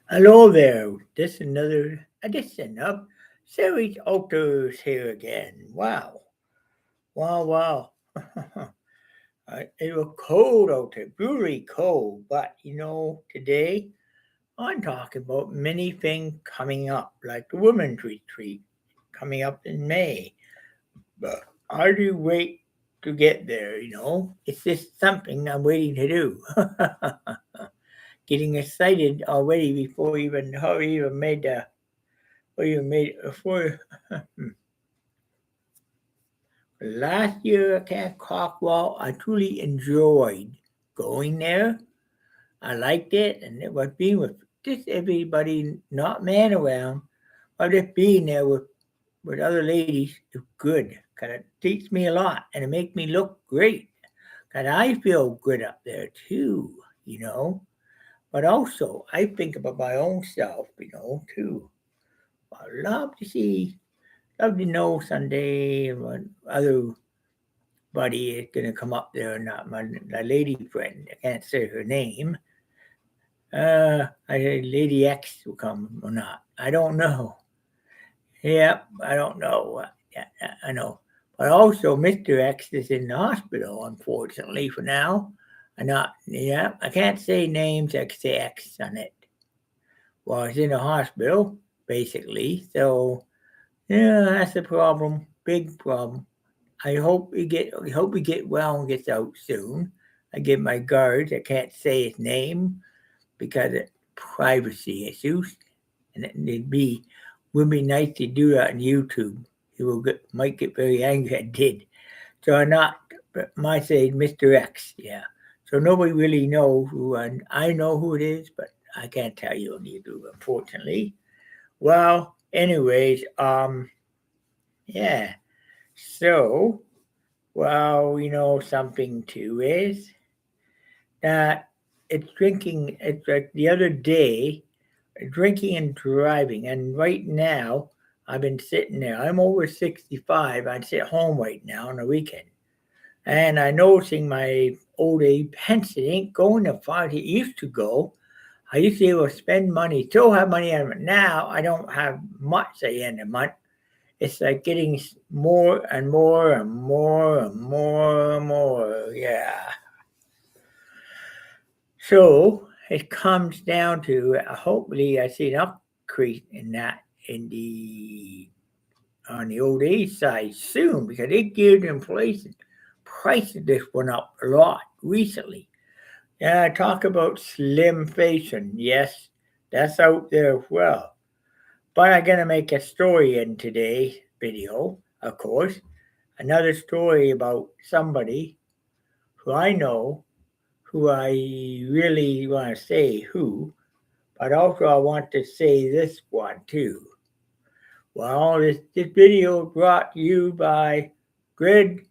Hello there. This another edition of Series Autos here again. Wow. Wow, wow. It was cold out there, brutally cold. But today I'm talking about many things coming up, like the women's retreat coming up in May. But how do you wait to get there? It's just something I'm waiting to do. Getting excited already before you even made the Well, you made for last year at Camp Cockwall. I truly enjoyed going there. I liked it, and it was being with just everybody, not man around, but just being there with other ladies is good. Cause it teaches me a lot, and it makes me look great. Cause I feel good up there too, you know. But also, I think about my own self, too. I love to know someday when other buddy is gonna come up there, not my lady friend. I can't say her name. I Lady X will come or not. I don't know. Yeah, I don't know. Yeah, I know. But also, Mr. X is in the hospital, unfortunately, for now. I not. Yeah, I can't say names. I can say X on it. Well, he's in the hospital, basically. So yeah, that's a problem. Big problem. I hope we get well and gets out soon. I give my guards. I can't say his name because of privacy issues, and it would be nice to do that on YouTube. He might get very angry. I did. So I'm not. But my say Mr. X. Yeah. So nobody really knows who I know who it is, but I can't tell you on YouTube, unfortunately. Well, anyways, yeah. So well, something too is that it's like the other day, drinking and driving. And right now, I've been sitting there. I'm over 65. I sit home right now on the weekend. And I'm noticing my old age pension ain't going as far as it used to go. I used to be able to spend money, still have money on it. Now I don't have much at the end of the month. It's like getting more and more and more and more and more. Yeah. So it comes down to hopefully I see an increase in that in the on the old age side soon because it gives inflation. Prices just went up a lot recently. Yeah, talk about slim fashion. Yes, that's out there as well. But I'm gonna make a story in today's video, of course. Another story about somebody who I know, who I really want to say who, but also I want to say this one too. Well, this video is brought to you by Grid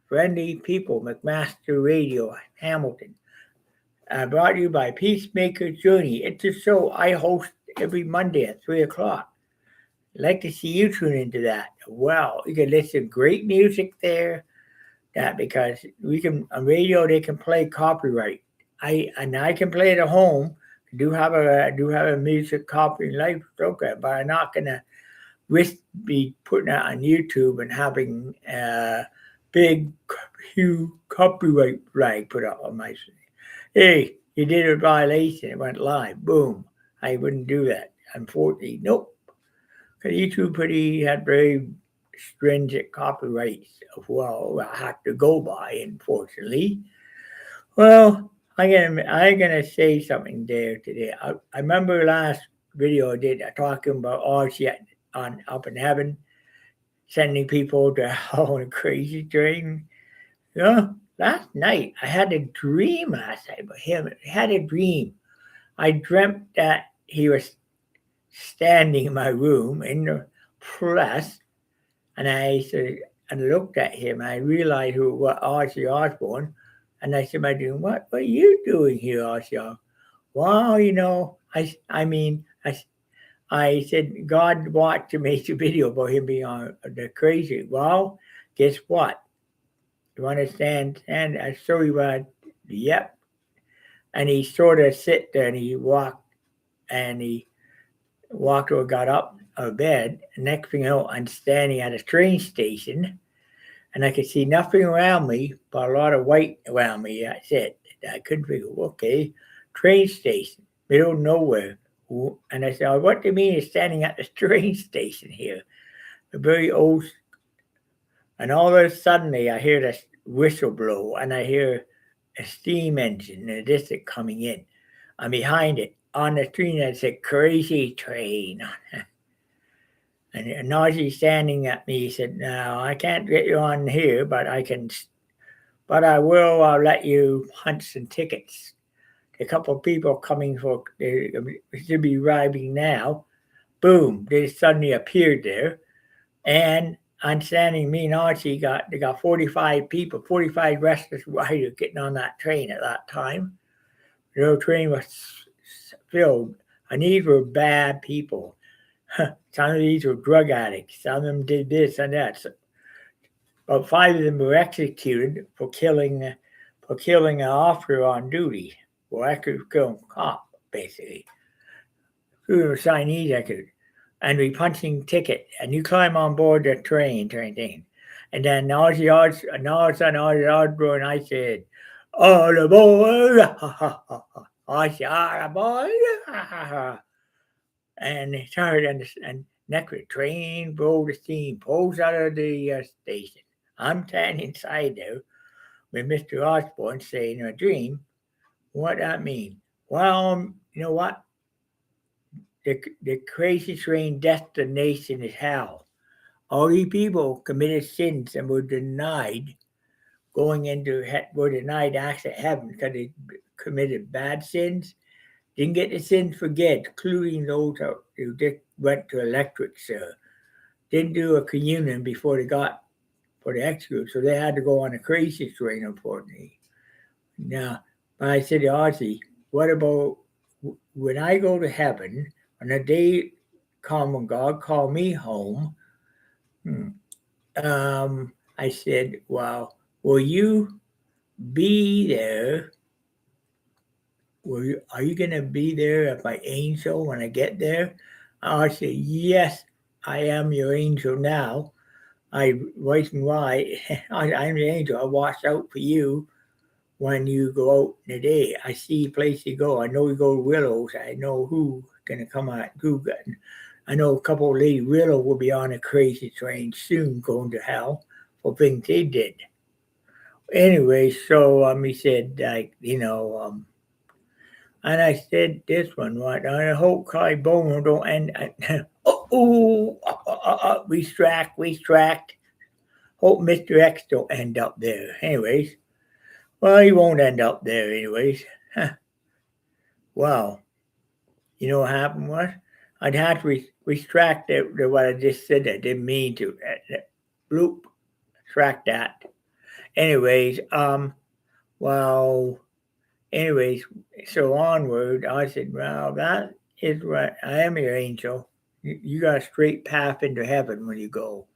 Friendly People, McMaster Radio, Hamilton. Brought to you by Peacemaker's Journey. It's a show I host every Monday at 3 o'clock. I'd like to see you tune into that. Well, you can listen to great music there. That because we can on radio they can play copyright. I can play it at home. I do have a music copyright program, but I'm not gonna risk be putting it on YouTube and having a big huge copyright flag put up on my. Hey, you did a violation. It went live. Boom. I wouldn't do that. Unfortunately, nope. Because YouTube pretty had very stringent copyrights of well I have to go by, unfortunately. Well, I'm gonna say something there today. I remember last video I did talking about all shit on up in heaven, sending people to hell on a crazy train. You know, last night I had a dream last night about him. I had a dream. I dreamt that he was standing in my room in the press, and I said, and looked at him. And I realized who what Ozzy Osbourne, and I said, "My dream, what are you doing here, Ozzy?" Well, I mean, I said God watched me make a video about him being on the crazy. Well, guess what? You understand? And I show you what. Yep. And he sort of sit there and he walked. and he walked over, got up out of bed. And next thing you know, I'm standing at a train station, and I could see nothing around me but a lot of white around me. That's it. I couldn't figure, okay, train station, middle of nowhere. And I said, oh, what do you mean you're standing at the train station here? A very old. And all of a sudden, I hear this whistle blow, and I hear a steam engine in the distance coming in. I'm behind it on the screen. It said "Crazy Train," and Najee standing at me. He said, "No, I can't get you on here, but I can. But I will let you hunt some tickets. A couple of people coming for they should be arriving now." Boom! They suddenly appeared there, and I'm standing. Me and Archie they got 45 people, 45 restless riders getting on that train at that time. The train was filled, and these were bad people. Some of these were drug addicts. Some of them did this and that. So, about 5 of them were executed for killing an officer on duty. Well, I could kill a cop, basically. Who were Chinese, I could. And we punching ticket, and you climb on board the train thing. And then Ozzy Osbourne, I said, all aboard, Ozzy aboard, and they started, and next the train rolled the steam, pulls out of the station. I'm standing inside there with Mr. Osborne saying in a dream, what that mean? Well, you know what? The crazy train destination is hell. All these people committed sins and were denied were denied access to heaven because they committed bad sins. Didn't get the sins forgiven, including those who just went to electrics. Didn't do a communion before they got for the execute, so they had to go on a crazy train, unfortunately. Now, but I said to Ozzy, what about when I go to heaven, on the day come when God called me home? I said, well, will you be there? Are you going to be there as my angel when I get there? I said, yes, I am your angel now. Reason why I'm the angel. I watch out for you when you go out in the day. I see a place you go. I know you go to Willow's. I know who's going to come out. I know a couple of Lady Willow will be on a crazy train soon going to hell for things they did. Anyway, so he said, and I said this one, right? I hope Kai Bowman don't end. We distract. Hope Mr. X don't end up there. Anyways, well, he won't end up there anyways. Well, you know what happened was? I'd have to retract what I just said. I didn't mean to. Bloop. Track that. Anyways, so onward, I said, well, that is right. I am your angel. You got a straight path into heaven when you go.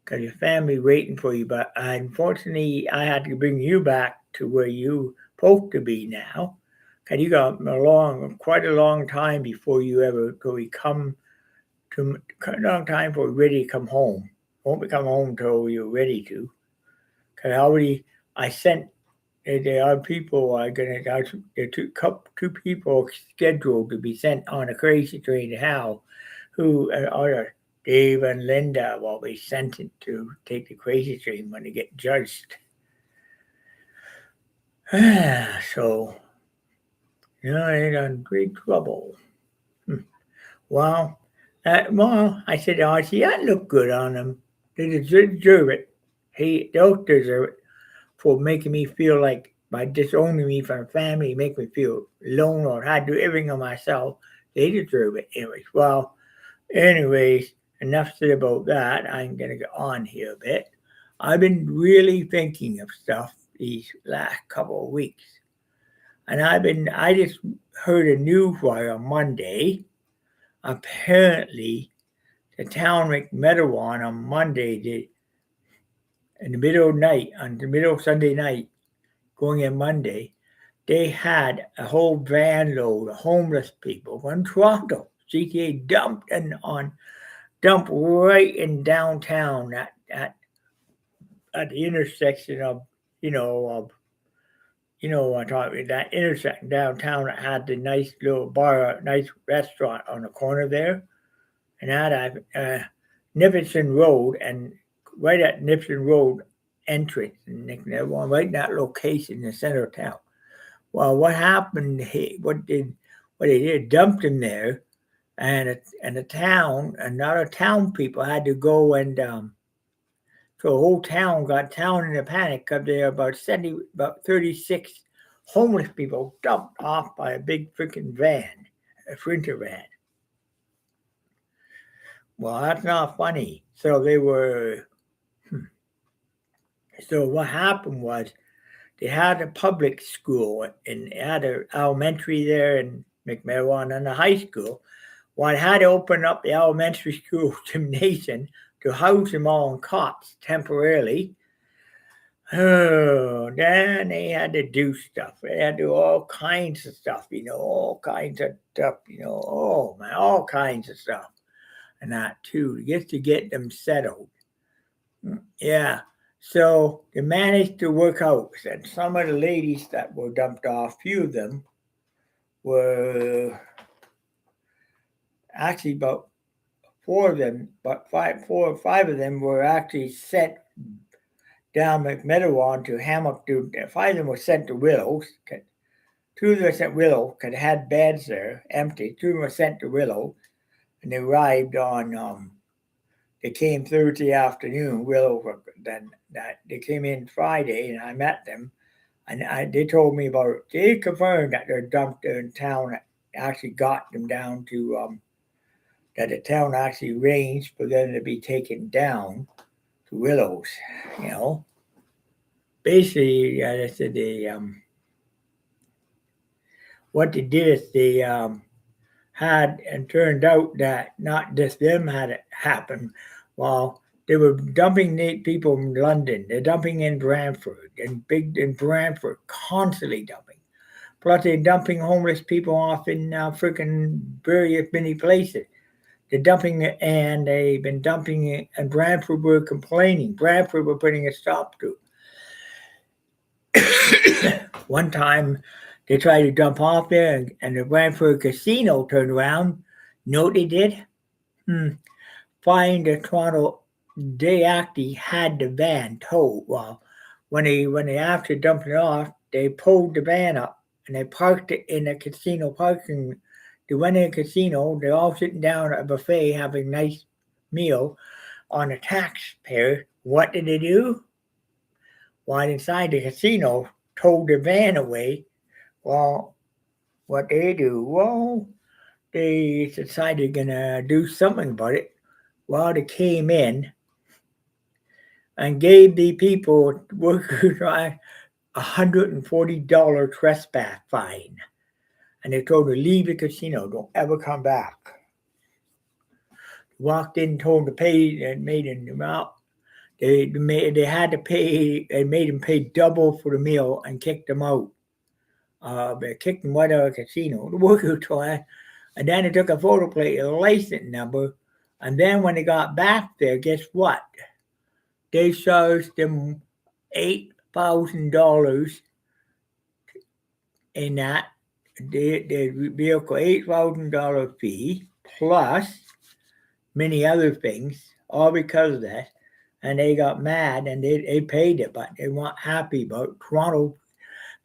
Because your family waiting for you. But unfortunately, I had to bring you back to where you supposed to be now. Because you got quite a long time before you come to a long time for ready to come home. Won't come home until you're ready to. Because I sent, there are people there two people scheduled to be sent on a crazy train to hell, who are Dave and Linda will be sent to take the crazy train when they get judged. So, they're in great trouble. Well, I said, Archie, that looked good on them. They deserve it. They'll deserve it for making me feel like, by disowning me from the family, make me feel alone or had to do everything on myself. They deserve it. Anyways, enough said about that. I'm going to go on here a bit. I've been really thinking of stuff these last couple of weeks. And I just heard a news wire on Monday. Apparently, the town McMeadowan on Monday, in the middle of Sunday night, going in Monday, they had a whole van load of homeless people from Toronto. GTA dumped right in downtown at the intersection of you know of I'm talking that intersection downtown that had the nice little bar, nice restaurant on the corner there, and that Nipperson Road, and right at Nipperson Road entrance, and right in that location in the center of town. Well, what happened? What they did? Dumped him there, and the town, and other town people had to go and so the whole town got down in a panic because there were about 36 homeless people dumped off by a big freaking van, a Sprinter van. Well, that's not funny. So what happened was they had a public school and they had an elementary there in McMillan and a high school. Well, I had to open up the elementary school gymnasium to house them all in cots temporarily. Oh, then they had to do stuff. They had to do all kinds of stuff, all kinds of stuff, oh man, all kinds of stuff. And that too, just to get them settled. Yeah. So they managed to work out. And some of the ladies that were dumped off, few of them were actually about four or five of them were actually sent down McMeadowan to Hammock. Five of them were sent to Willows. Two of them were sent to Willow because they had beds there empty. Two of them were sent to Willow, and they arrived on. They came Thursday afternoon. Willow. Then they came in Friday, and I met them, and they told me about it. They confirmed that they're dumped in town. Actually got them down to that the town actually arranged for them to be taken down to Willows. Basically, they said what they did is they had, and turned out that not just them had it happen. While they were dumping people from London, they're dumping in Brantford, in Brantford, constantly dumping. Plus, they're dumping homeless people off in freaking various many places. They're dumping it, and they've been dumping it, and Brantford were complaining. Brantford were putting a stop to it. One time they tried to dump off there, and the Brantford Casino turned around. You know what they did? Find the Toronto. They actually had the van towed. Well, when they after dumping it off, they pulled the van up and they parked it in the casino parking. They went in the casino. They're all sitting down at a buffet having a nice meal on a taxpayer. What did they do? While inside the casino, towed the van away. Well, what they do? Well, they decided they're gonna do something about it. Well, they came in and gave the people workers $140 trespass fine, and they told them to leave the casino, don't ever come back. Walked in, told them to pay, and made them out. They had to pay. They made them pay double for the meal and kicked them out. They kicked them right out of the casino. The workers tried, and then they took a photo plate of the license number. And then when they got back there, guess what? They charged them $8,000 in that the vehicle, $8,000 fee plus many other things, all because of that. And they got mad and they paid it, but they weren't happy about it. Toronto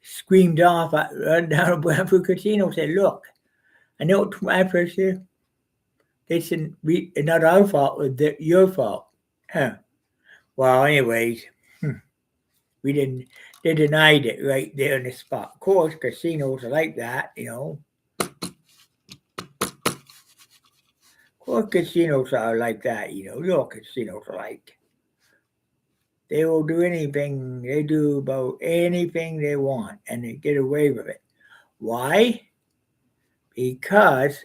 screamed off down at Brantford Casino, said, "Look, I know what Brantford said. They said, it's not our fault, it's your fault." Huh. Well, anyways, we didn't. They denied it right there in the spot. Of course, casinos are like that, Of course, casinos are like that, Your casinos are like. They will do anything. They do about anything they want, and they get away with it. Why? Because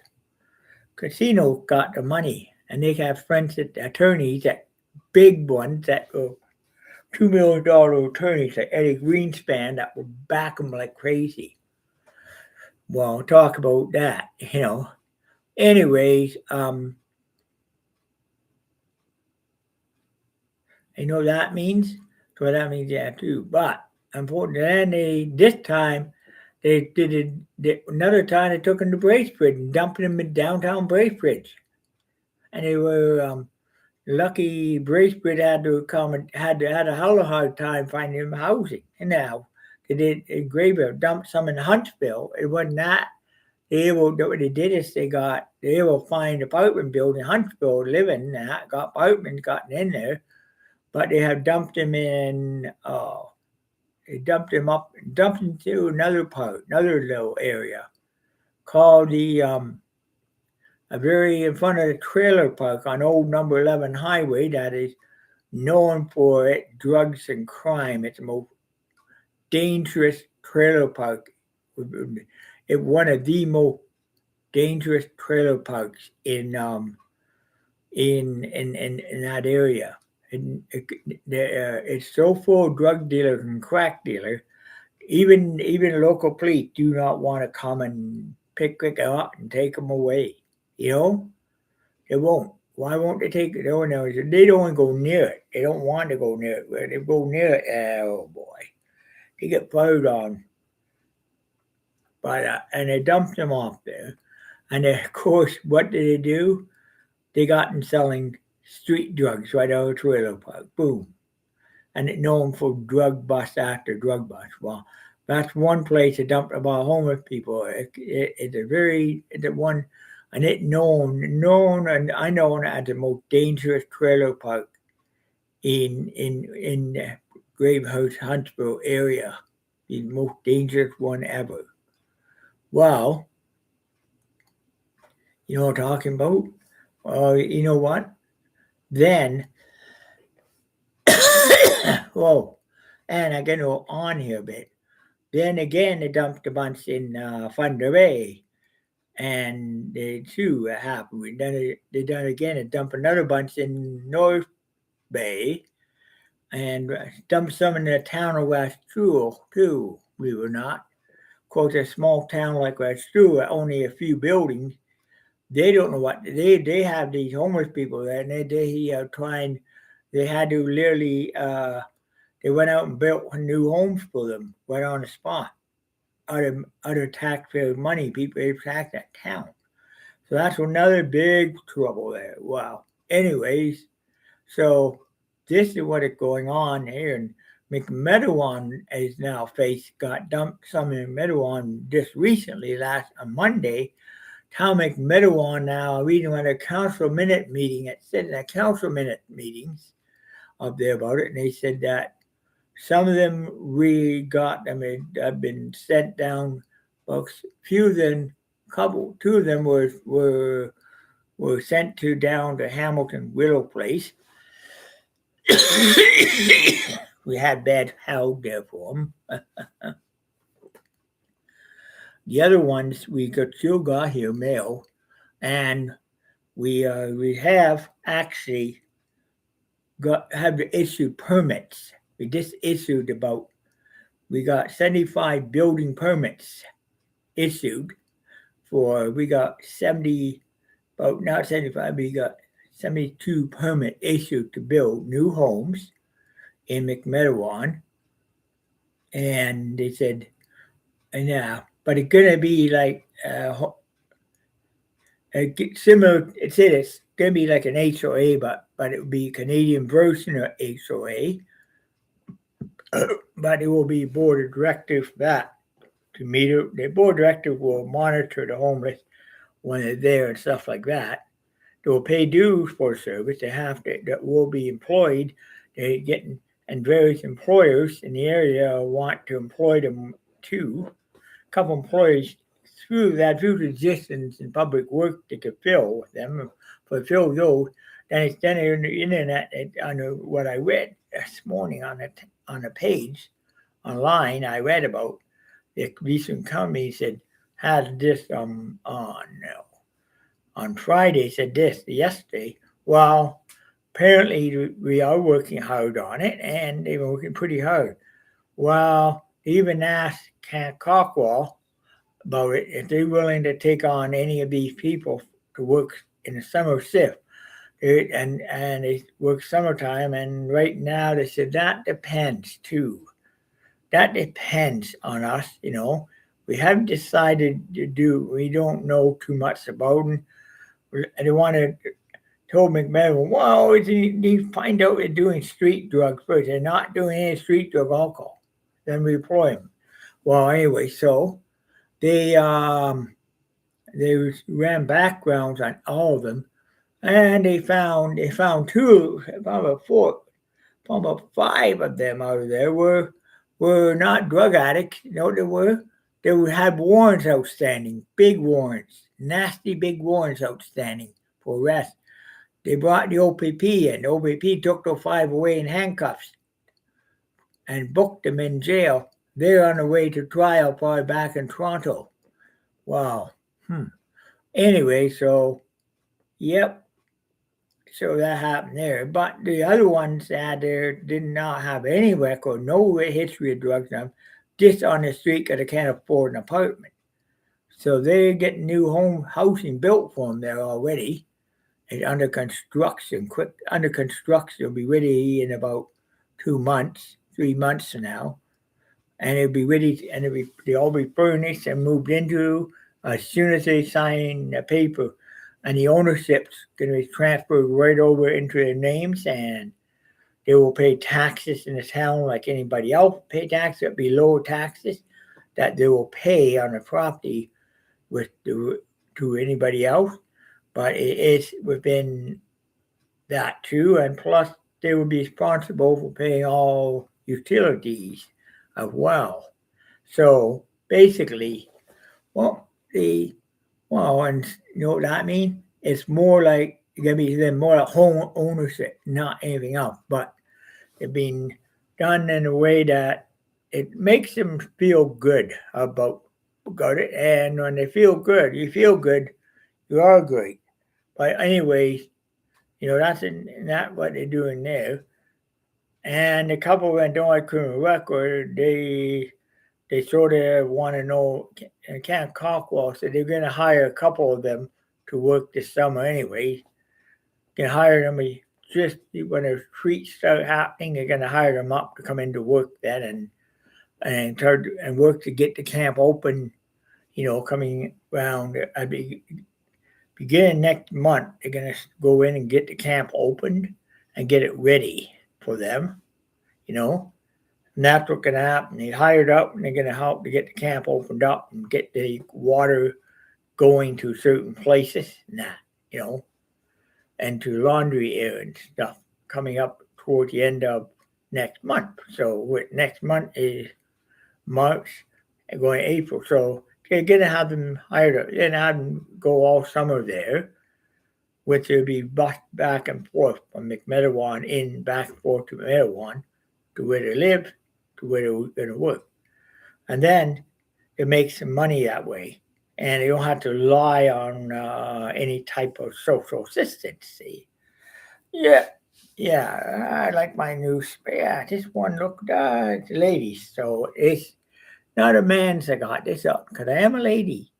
casinos got the money, and they have friends at attorneys, that big ones that will $2 million attorneys like Eddie Greenspan that will back them like crazy. Well, talk about that, Anyways, that means. So that means yeah too. But unfortunately, then this time they did it. Another time they took him to Bracebridge and dumped him in downtown Bracebridge, and they were lucky. Bracebridge had to come and had a hell of a hard time finding him housing. And now they did in Graybill, dumped some in Huntsville. It wasn't that. What they did is they able to find apartment building in Huntsville living that got apartments gotten in there, but they have dumped him in. They dumped him to another little area called the a very in front of the trailer park on old number 11 highway that is known for it drugs and crime. It's the most dangerous trailer park. It's one of the most dangerous trailer parks in that area. It's so full of drug dealers and crack dealers. Even local police do not want to come and pick them up and take them away. You know, they won't. Why won't they take it? They don't want to go near it. They don't want to go near it. When they go near it, oh boy, they get fired on. But and they dumped them off there. And then, of course, what did they do? They got them selling street drugs right out of the trailer park. Boom. And it known for drug bust after drug bust. Well, that's one place that dumped about homeless people. It's a one, and it known, and I know it as the most dangerous trailer park in the Gravehouse Huntsville area, the most dangerous one ever. Well, you know what I'm talking about? You know what? Then, whoa, and I can go on here a bit. Then again, they dumped a bunch in Thunder Bay, and they too happened. They done again and dumped another bunch in North Bay, and dumped some in the town of West Jewel too. We were not. Of course, a small town like West Jewel, only a few buildings. They don't know what they have these homeless people there, and they trying. They had to literally. They went out and built new homes for them right on the spot. Other taxpayer money, people they tax that town. So that's another big trouble there. Wow. Anyways, so this is what is going on here. And McMeadowon is now got dumped some in Meadowon just recently, last on Monday. Town McMeadowon now reading on a council minute meeting. It said in a council minute meetings up there about it, and they said that some of them we got them have been sent down. Well, few of them, two of them were sent to down to Hamilton Willow Place. We had bad health there for them. The other ones we still got here mail, and we have actually have issued permits. We just issued we got 75 building permits issued we got 70, about not 75, we got 72 permit issued to build new homes in McMeadowon. And they said, but it's going to be like similar, it said it's going to be like an HOA, but it would be a Canadian version of HOA. But it will be board of directors that to meet it. The board of directors will monitor the homeless when they're there and stuff like that. They will pay dues for service. That will be employed. They getting and various employers in the area want to employ them too. A couple employees through the distance in public work they could fill with them. Fulfill those. Then it's done on the internet on what I read this morning on a page online. I read about the recent company said had this on Friday said this yesterday. Well, apparently we are working hard on it, and they've been working pretty hard. Well, even asked Cockwall about it if they're willing to take on any of these people to work in the summer shift. And they work summertime, and right now they said that depends too. That depends on us, you know. We haven't decided to do. We don't know too much about them. They want to told McMillan, well, you find out they're doing street drugs first. They're not doing any street drug alcohol. Then we employ them. Well, anyway, so they they ran backgrounds on all of them, and they found two, found about four, found about five of them out of there were not drug addicts. You know what they were? They had warrants outstanding, big warrants, nasty big warrants outstanding for arrest. They brought the OPP in. The OPP took those five away in handcuffs and booked them in jail. They're on the way to trial probably back in Toronto. Wow. Anyway, so, yep. So that happened there. But the other ones that there did not have any record, no history of drugs, just on the street because they can't afford an apartment. So they're getting new housing built for them there already. It's under construction, it'll be ready in about 2 months, 3 months from now. And it'll be ready, and they'll all be furnished and moved into as soon as they sign the paper. And the ownership's going to be transferred right over into their names, and they will pay taxes in the town like anybody else pay taxes. It'll be lower taxes that they will pay on the property to anybody else. But it's within that too, and plus they would be responsible for paying all utilities as well. So basically, well, and you know what that means? It's more like gonna be then more like home ownership, not anything else. But it's being done in a way that it makes them feel good about it, and when they feel good, you are great. But anyways, you know, that's what they're doing there. And a couple that don't like criminal record, they sort of want to know, and Camp Cockwell said they're going to hire a couple of them to work this summer anyway. Can hire them just when the retreats start happening. They're going to hire them up to come into work then and work to get the camp open. You know, coming around. I'd be beginning next month. They're going to go in and get the camp opened and get it ready for them. You know, and that's what's going to happen. They hired up and they're going to help to get the camp opened up and get the water going to certain places and that, you know, and to laundry errands stuff coming up toward the end of next month. So next month is March and going April. So they're going to have them hired up. They're going to have them go all summer there, which will be bused back and forth from McMenawan in back and forth to McMenawan to where they live, to where they're going to work. And then they make some money that way. And they don't have to rely on any type of social assistance. See? Yeah, I like my new Yeah, this one look, it's ladies. So it's not a man's that got this up, because I am a lady,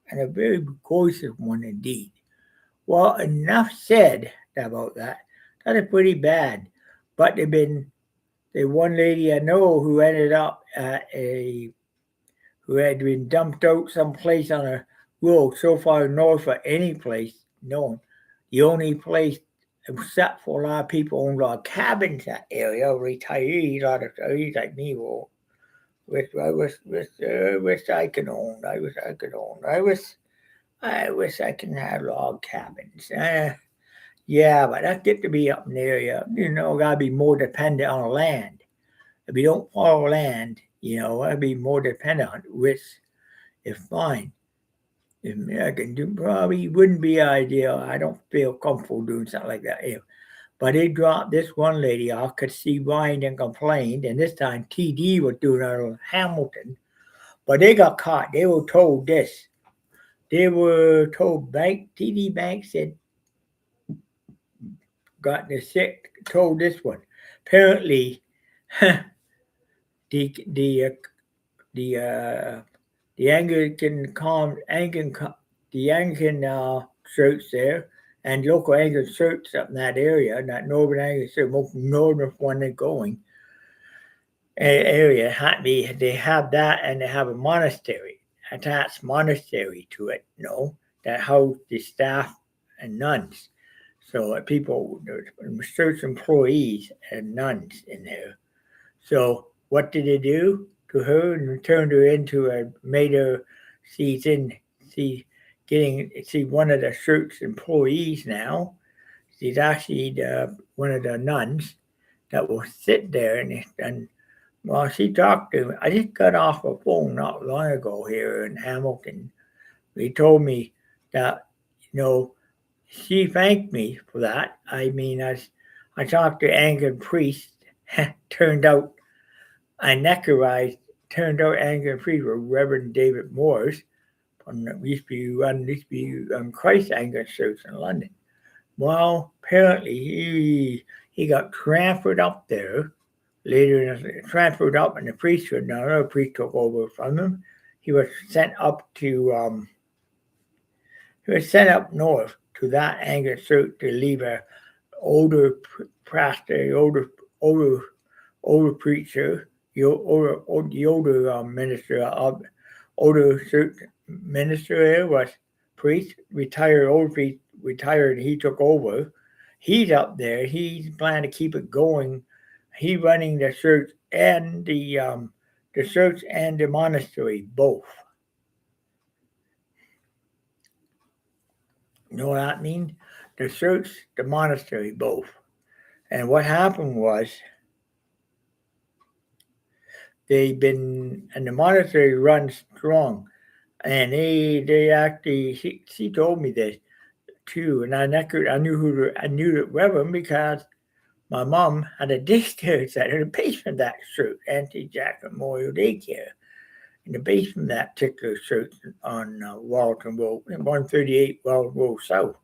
and a very gorgeous one indeed. Well, enough said about that. That is pretty bad. But the one lady I know who ended up who had been dumped out someplace on a road so far north of any place known. The only place, except for a lot of people owned a lot of cabins that area, retirees, a lot of retirees like me will. Wish I could own. I wish I could have log cabins. Yeah, but that get to be up in the area. You know, gotta be more dependent on land. If you don't follow land, you know, I'd be more dependent on it, which is fine. If I can do, probably wouldn't be ideal. I don't feel comfortable doing something like that. But they dropped this one lady off because she whined and complained, and this time TD was doing it on Hamilton. But they got caught. They were told this. They were told TD Bank said, got the sick, told this one. Apparently, the the Anglican church there, and local Anglican church up in that area, that northern Anglican church, most northern one going area, they have that, and they have a monastery, attached monastery to it, that house the staff and nuns. So people, church employees and nuns in there. So what did they do to her? And turned her into made her, she's in, see one of the church employees now. She's actually one of the nuns that will sit there and well, she talked to me. I just got off a phone not long ago here in Hamilton. He told me that, she thanked me for that. I mean, I talked to Anglican priest. Turned out I nectarized. Turned out Anglican priest were Reverend David Moores from used to be Christ Anglican Church in London. Well, apparently he got transferred up there. Later, transferred up in the priesthood. Now another priest took over from him. He was sent up north to that Anglican church to leave a older pastor, older preacher, the older minister of older church minister there was priest, retired. He took over. He's up there. He's planning to keep it going. He's running the church and the church and the monastery both. You know what that means? The church, the monastery, both. And what happened was and the monastery runs strong. And they actually, she told me this too. And I knew the Reverend because my mom had a daycare center in the basement of that church, Anti-Jack Memorial Daycare, in the basement of that particular church on Walton Road, 138 Walton Road South.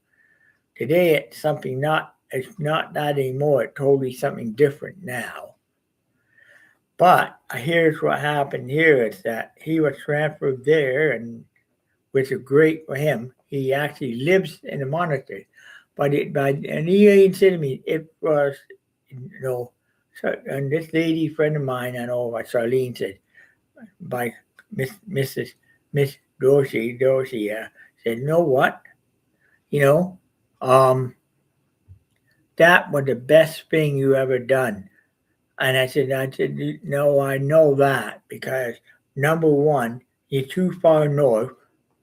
Today it's not that anymore. It's totally something different now. But here's what happened here is that he was transferred there, and which is great for him. He actually lives in a monastery. And he ain't said to me, it was, and this lady friend of mine, I know, like Charlene said, by Miss Dorsey, said, you know what? That was the best thing you ever done. And I said, no, I know that because number one, you're too far north,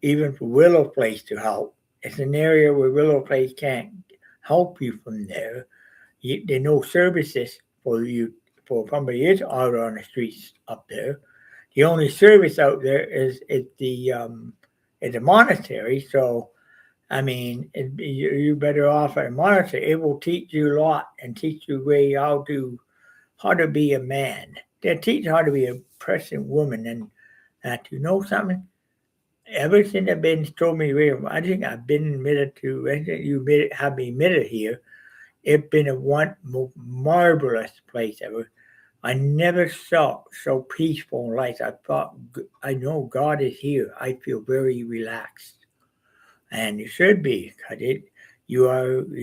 even for Willow Place to help. It's an area where Willow Place can't help you from there. There are no services for you for somebody is out on the streets up there. The only service out there is the monastery. So, I mean, you're better off at a monastery. It will teach you a lot and teach you how to be a man. They'll teach you how to be a present woman. And that, something? Ever since I've been told me, I think I've been admitted to, have me admitted here. It's been a marvelous place ever. I never saw so peaceful life. I thought, I know God is here. I feel very relaxed, and you should be, because you're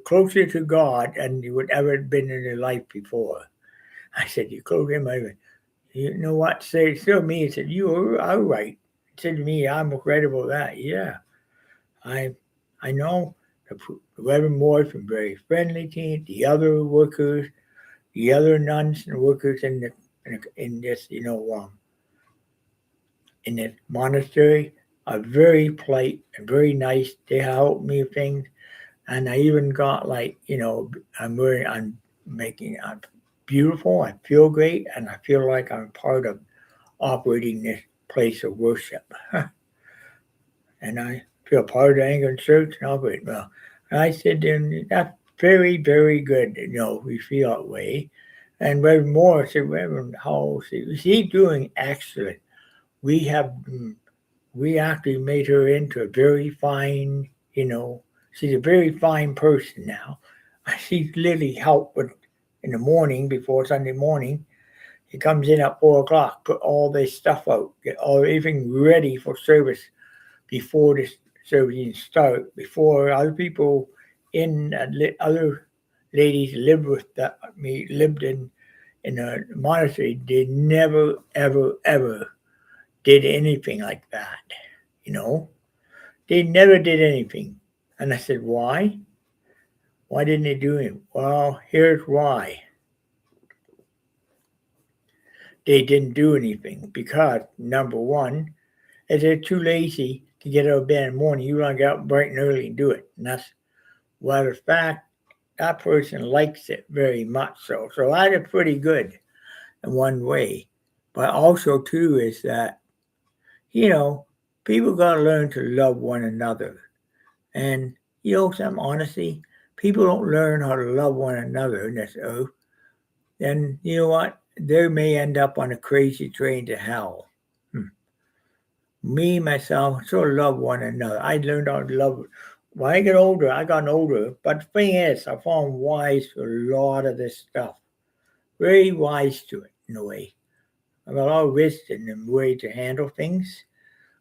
closer to God than you would ever been in your life before. I said, you're closer to my. You know what? Say to me, he said, you are all right. He said to me, I'm incredible that. Yeah, I know the Reverend Moore's been very friendly to me. The other workers, the other nuns and workers in this, in this monastery are very polite and very nice. They help me with things, and I even got I'm beautiful. I feel great, and I feel like I'm part of operating this place of worship. And I feel part of the Anglican Church and operate well. And I said, then that's very, very good. We feel that way. And Reverend Moore said, Reverend, how is he doing excellent? We actually made her into a very fine, she's a very fine person now. She's literally helped with in the morning before Sunday morning. He comes in at 4 o'clock, put all this stuff out, get all everything ready for service before the service start. Before other people in other ladies lived with me lived in a monastery, they never ever did anything like that. You know, they never did anything. And I said, why? Why didn't they do it? Well, here's why. They didn't do anything because, number one, if they're too lazy to get out of bed in the morning, you want to get up bright and early and do it. And that's, well, the fact that person likes it very much so. So I did pretty good in one way. But also, too, is that, you know, people got to learn to love one another. And, you know, some honesty, people don't learn how to love one another in this earth, then you know what? They may end up on a crazy train to hell. Me, myself, sort of love one another. I learned how to love. When I get older, I gotten older. But the thing is, I found wise to a lot of this stuff. Very wise to it, in a way. I got a lot of wisdom and way to handle things.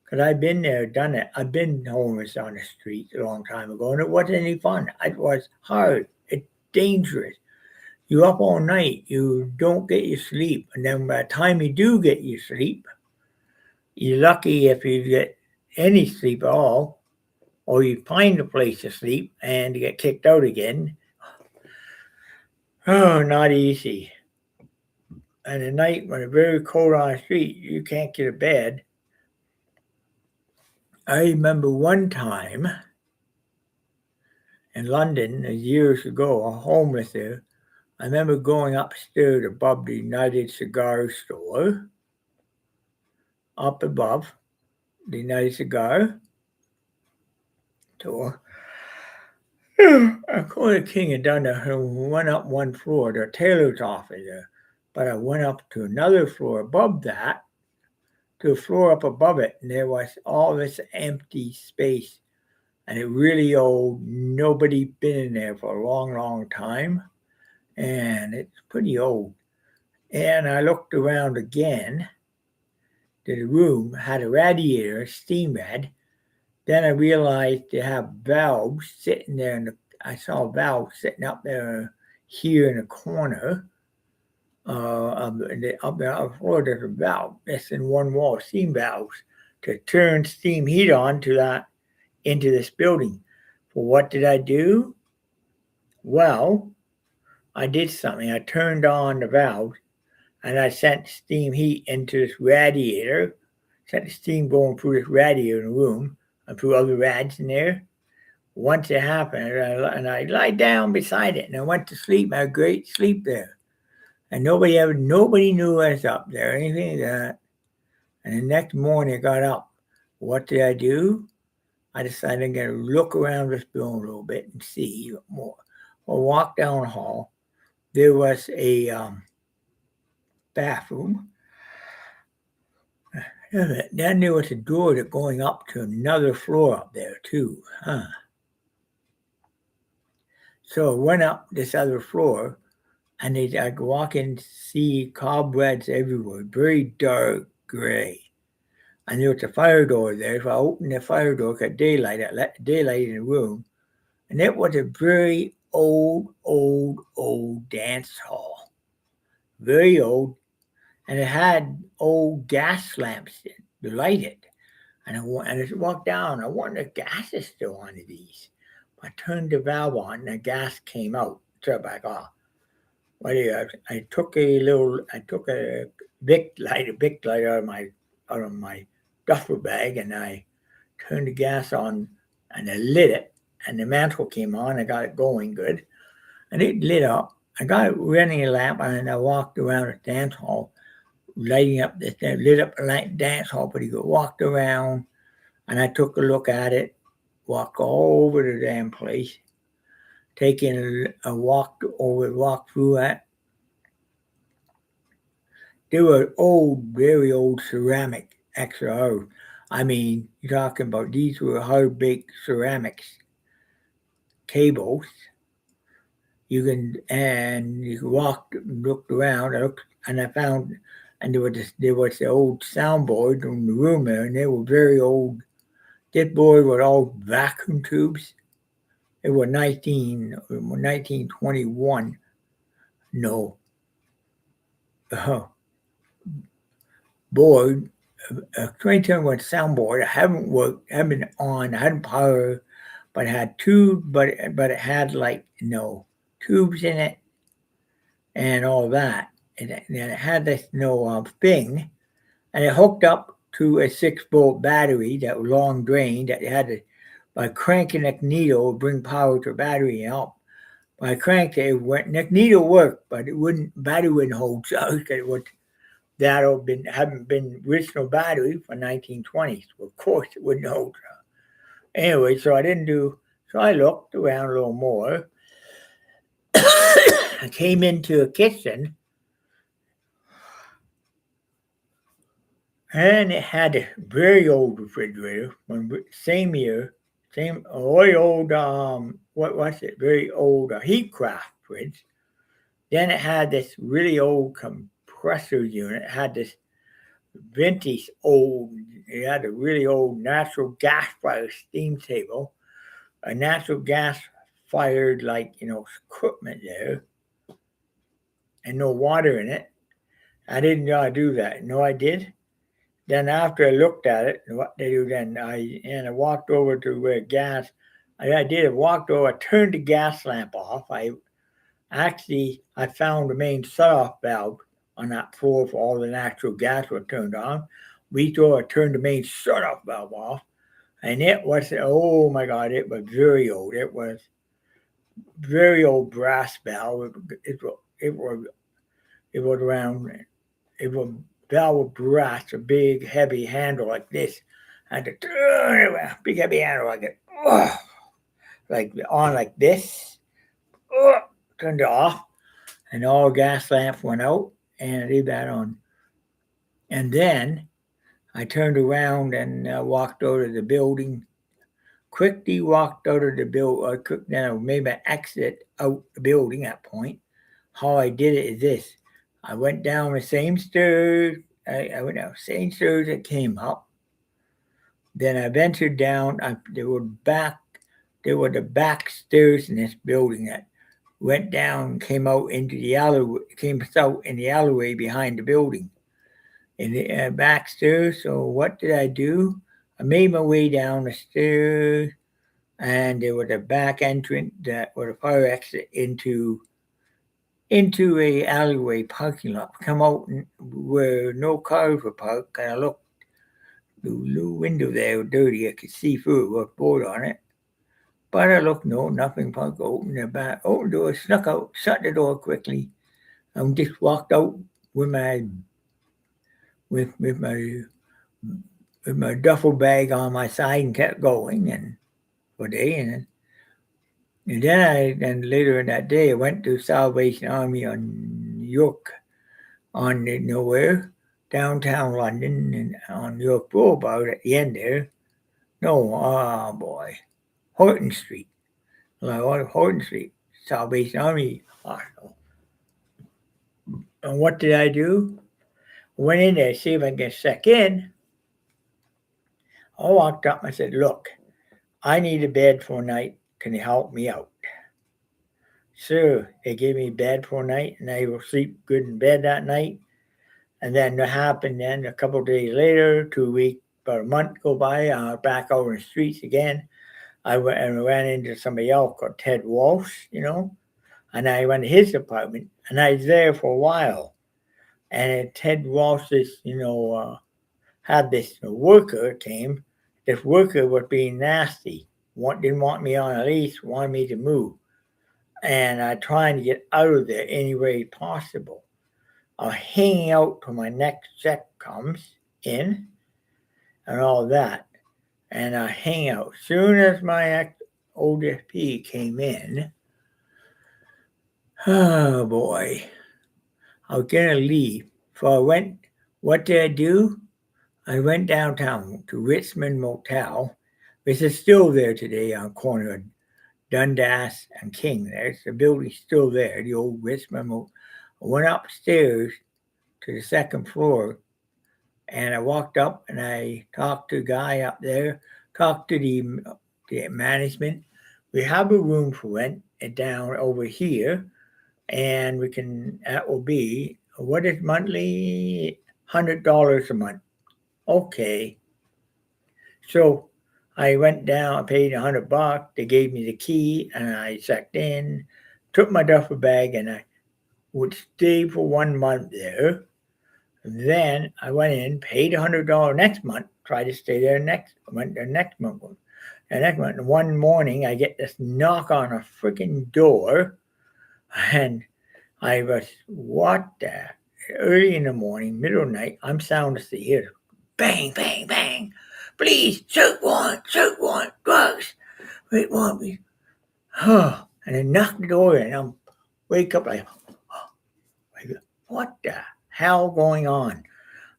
Because I've been there, done it. I've been homeless on the street a long time ago, and it wasn't any fun. It was hard. It's dangerous. You up all night. You don't get your sleep. And then by the time you do get your sleep, you're lucky if you get any sleep at all, or you find a place to sleep and you get kicked out again. Oh, not easy. And at night, when it's very cold on the street, you can't get to bed. I remember one time in London, years ago, a homeless there. I remember going upstairs above the United Cigar Store, up above the United Cigar Store. I called the king and done there. Went up one floor, the tailor's office there. But I went up to another floor above that, to a floor up above it, and there was all this empty space. And it really old. Nobody been in there for a long, long time. And it's pretty old. And I looked around again. The room had a radiator, a steam rad. Then I realized they have valves sitting there. I saw valves sitting up there here in the corner. Up there on the floor, there's a valve that's in one wall, steam valves, to turn steam heat on to that into this building. Well, what did I do? Well, I did something. I turned on the valve and I sent steam heat into this radiator, sent the steam going through this radiator in the room and through other rads in there. Once it happened, and I lied down beside it and I went to sleep. I had a great sleep there. And nobody knew I was up there, anything like that. And the next morning I got up. What did I do? I decided I'm going to look around this building a little bit and see more. I walked down the hall. There was a bathroom. Then there was a door that going up to another floor up there too. So I went up this other floor, and I could walk in, see cobwebs everywhere, very dark gray. And there was a fire door there. So I opened the fire door, got daylight. I let the daylight in the room. And it was a very old dance hall. Very old. And it had old gas lamps to light it. And I just walked down. I wonder if gas is still on these. I turned the valve on and the gas came out. So I'm like, oh. Well, I took a Bic light out of my duffel bag, and I turned the gas on and I lit it, and the mantle came on. I got it going good, and it lit up. I got it running a lamp, and I walked around the dance hall, lighting up this thing, lit up the dance hall pretty good. Walked around, and I took a look at it, walked all over the damn place, taking a walk through it. They were old, very old ceramic XR. I mean, you're talking about these were hard baked ceramics tables. You can walk, looked around. I looked and I found, and there was the old soundboard in the room there, and they were very old. This board was all vacuum tubes. It was 1921. No, uh, board, 2021 soundboard. I haven't worked, haven't been on, I hadn't power, but it had tubes, but it had like tubes in it and all that, and then it had this thing, and it hooked up to a 6-volt battery that was long drain that you had to by cranking the needle bring power to the battery and help. By cranking it went the needle worked, but it wouldn't battery wouldn't hold so it would that hadn't been original battery for 1920s. Well, of course it wouldn't hold. Anyway, so I didn't do so I looked around a little more. I came into a kitchen and it had a very old refrigerator from same year, same very old what was it? Very old Heatcraft fridge. Then it had this really old compressor unit. It had this vintage old. It had a really old natural gas fired steam table, a natural gas fired equipment there, and no water in it. I didn't know I do that. No, I did. Then after I looked at it, what they do then, I walked over to where gas. I did. I walked over. I turned the gas lamp off. I found the main shut-off valve on that floor for all the natural gas was turned on. I turned the main shut-off valve off, and it was oh my God, it was very old. It was very old brass valve. It was around. It was valve brass, a big heavy handle like this. I had to turn it, big heavy handle like it, like on like this. Turned it off, and all gas lamps went out, and I did that on. And then I turned around and walked over to the building. Quickly walked out of the building. Then I made my exit out the building at that point. How I did it is this. I went down the same stairs. I went down the same stairs that came up. Then I ventured down. There were the back stairs in this building that went down, came out into the alleyway, came out in the alleyway behind the building, in the back stairs. So what did I do? I made my way down the stairs, and there was a back entrance that was a fire exit into a alleyway parking lot. Come out where no cars were parked, and I looked. The little window there was dirty. I could see through it with a board on it. But I looked, no, nothing parked. Opened the back, opened the door, snuck out, shut the door quickly, and just walked out with my duffel bag on my side and kept going and for day and then later in that day I went to Salvation Army on York on nowhere downtown London and on York Boulevard at the end there. No, oh boy, Horton Street. Horton Street, Salvation Army Hospital. And what did I do? Went in there to see if I could get check in. I walked up and I said, look, I need a bed for a night. Can you help me out? Sure. They gave me a bed for a night, and I will sleep good in bed that night. And then what happened then, a couple of days later, 2 weeks, about a month go by, I was back over in the streets again. I went and ran into somebody else called Ted Walsh, and I went to his apartment, and I was there for a while. And Ted Walsh, had this worker came. This worker was being nasty. Didn't want me on a lease, wanted me to move. And I trying to get out of there any way possible. Hanging out till my next check comes in and all that. And I hang out. Soon as my old FP came in, oh boy, I was going to leave. So what did I do? I went downtown to Richmond Motel, which is still there today on corner of Dundas and King. There's the building's still there, the old Richmond Motel. I went upstairs to the second floor. And I walked up and I talked to the guy up there, talked to the management. We have a room for rent down over here, and that will be, what is monthly? $100 a month. Okay. So I went down, I paid $100. They gave me the key and I checked in, took my duffel bag, and I would stay for 1 month there. Then I went in, paid $100 next month, tried to stay there went there next month. And next month, one morning, I get this knock on a freaking door, and I was, what the? Early in the morning, middle of the night, I'm sound asleep. Bang, bang, bang. Please, shoot one, drugs. Wait, want me? And I knock the door and I'm wake up like, what the hell going on?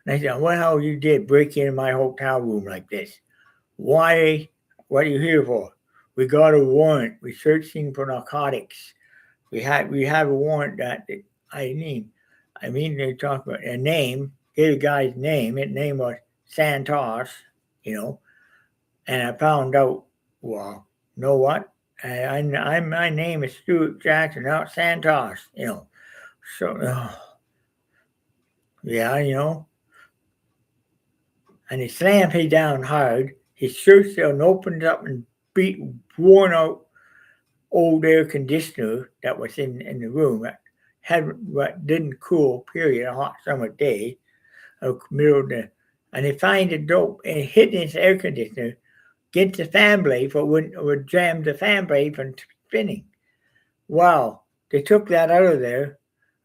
And I said, what the hell you did break into my hotel room like this? Why? What are you here for? We got a warrant. We're searching for narcotics. We have a warrant that they talk about a name. Gave the guy's name. His name was Santos, and I found out, well, you know what? My name is Stuart Jackson, not Santos, So, yeah, And he slammed me down hard. His shirt still opened up and worn out old air conditioner that was in the room that didn't cool, period, a hot summer day. And he find the dope and hit his air conditioner, get the fan blade would jam the fan blade from spinning. Wow, they took that out of there,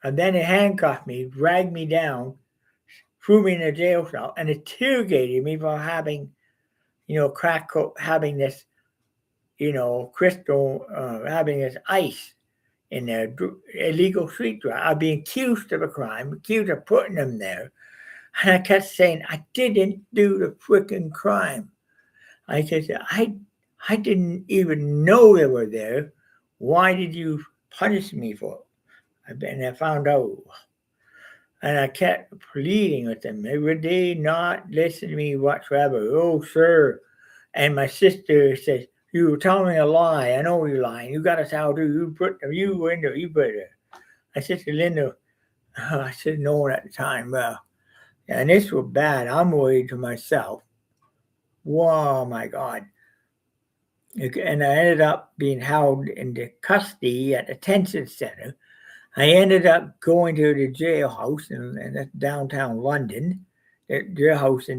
and then they handcuffed me, dragged me down, threw me in a jail cell, and interrogated me for having, crack coke, having this, crystal, having this ice in there, illegal street drug. I've been accused of a crime, accused of putting them there. And I kept saying, I didn't do the freaking crime. I said, I didn't even know they were there. Why did you punish me for it? And I found out. And I kept pleading with them. They would not listen to me whatsoever. Oh, sir. And my sister says, you were telling me a lie. I know you're lying. You got us out. You put it. I said to Linda, I said no at the time. Well, and this was bad. I'm worried to myself. Whoa, my God. And I ended up being held into custody at the detention center. I ended up going to the jailhouse in downtown London, the jailhouse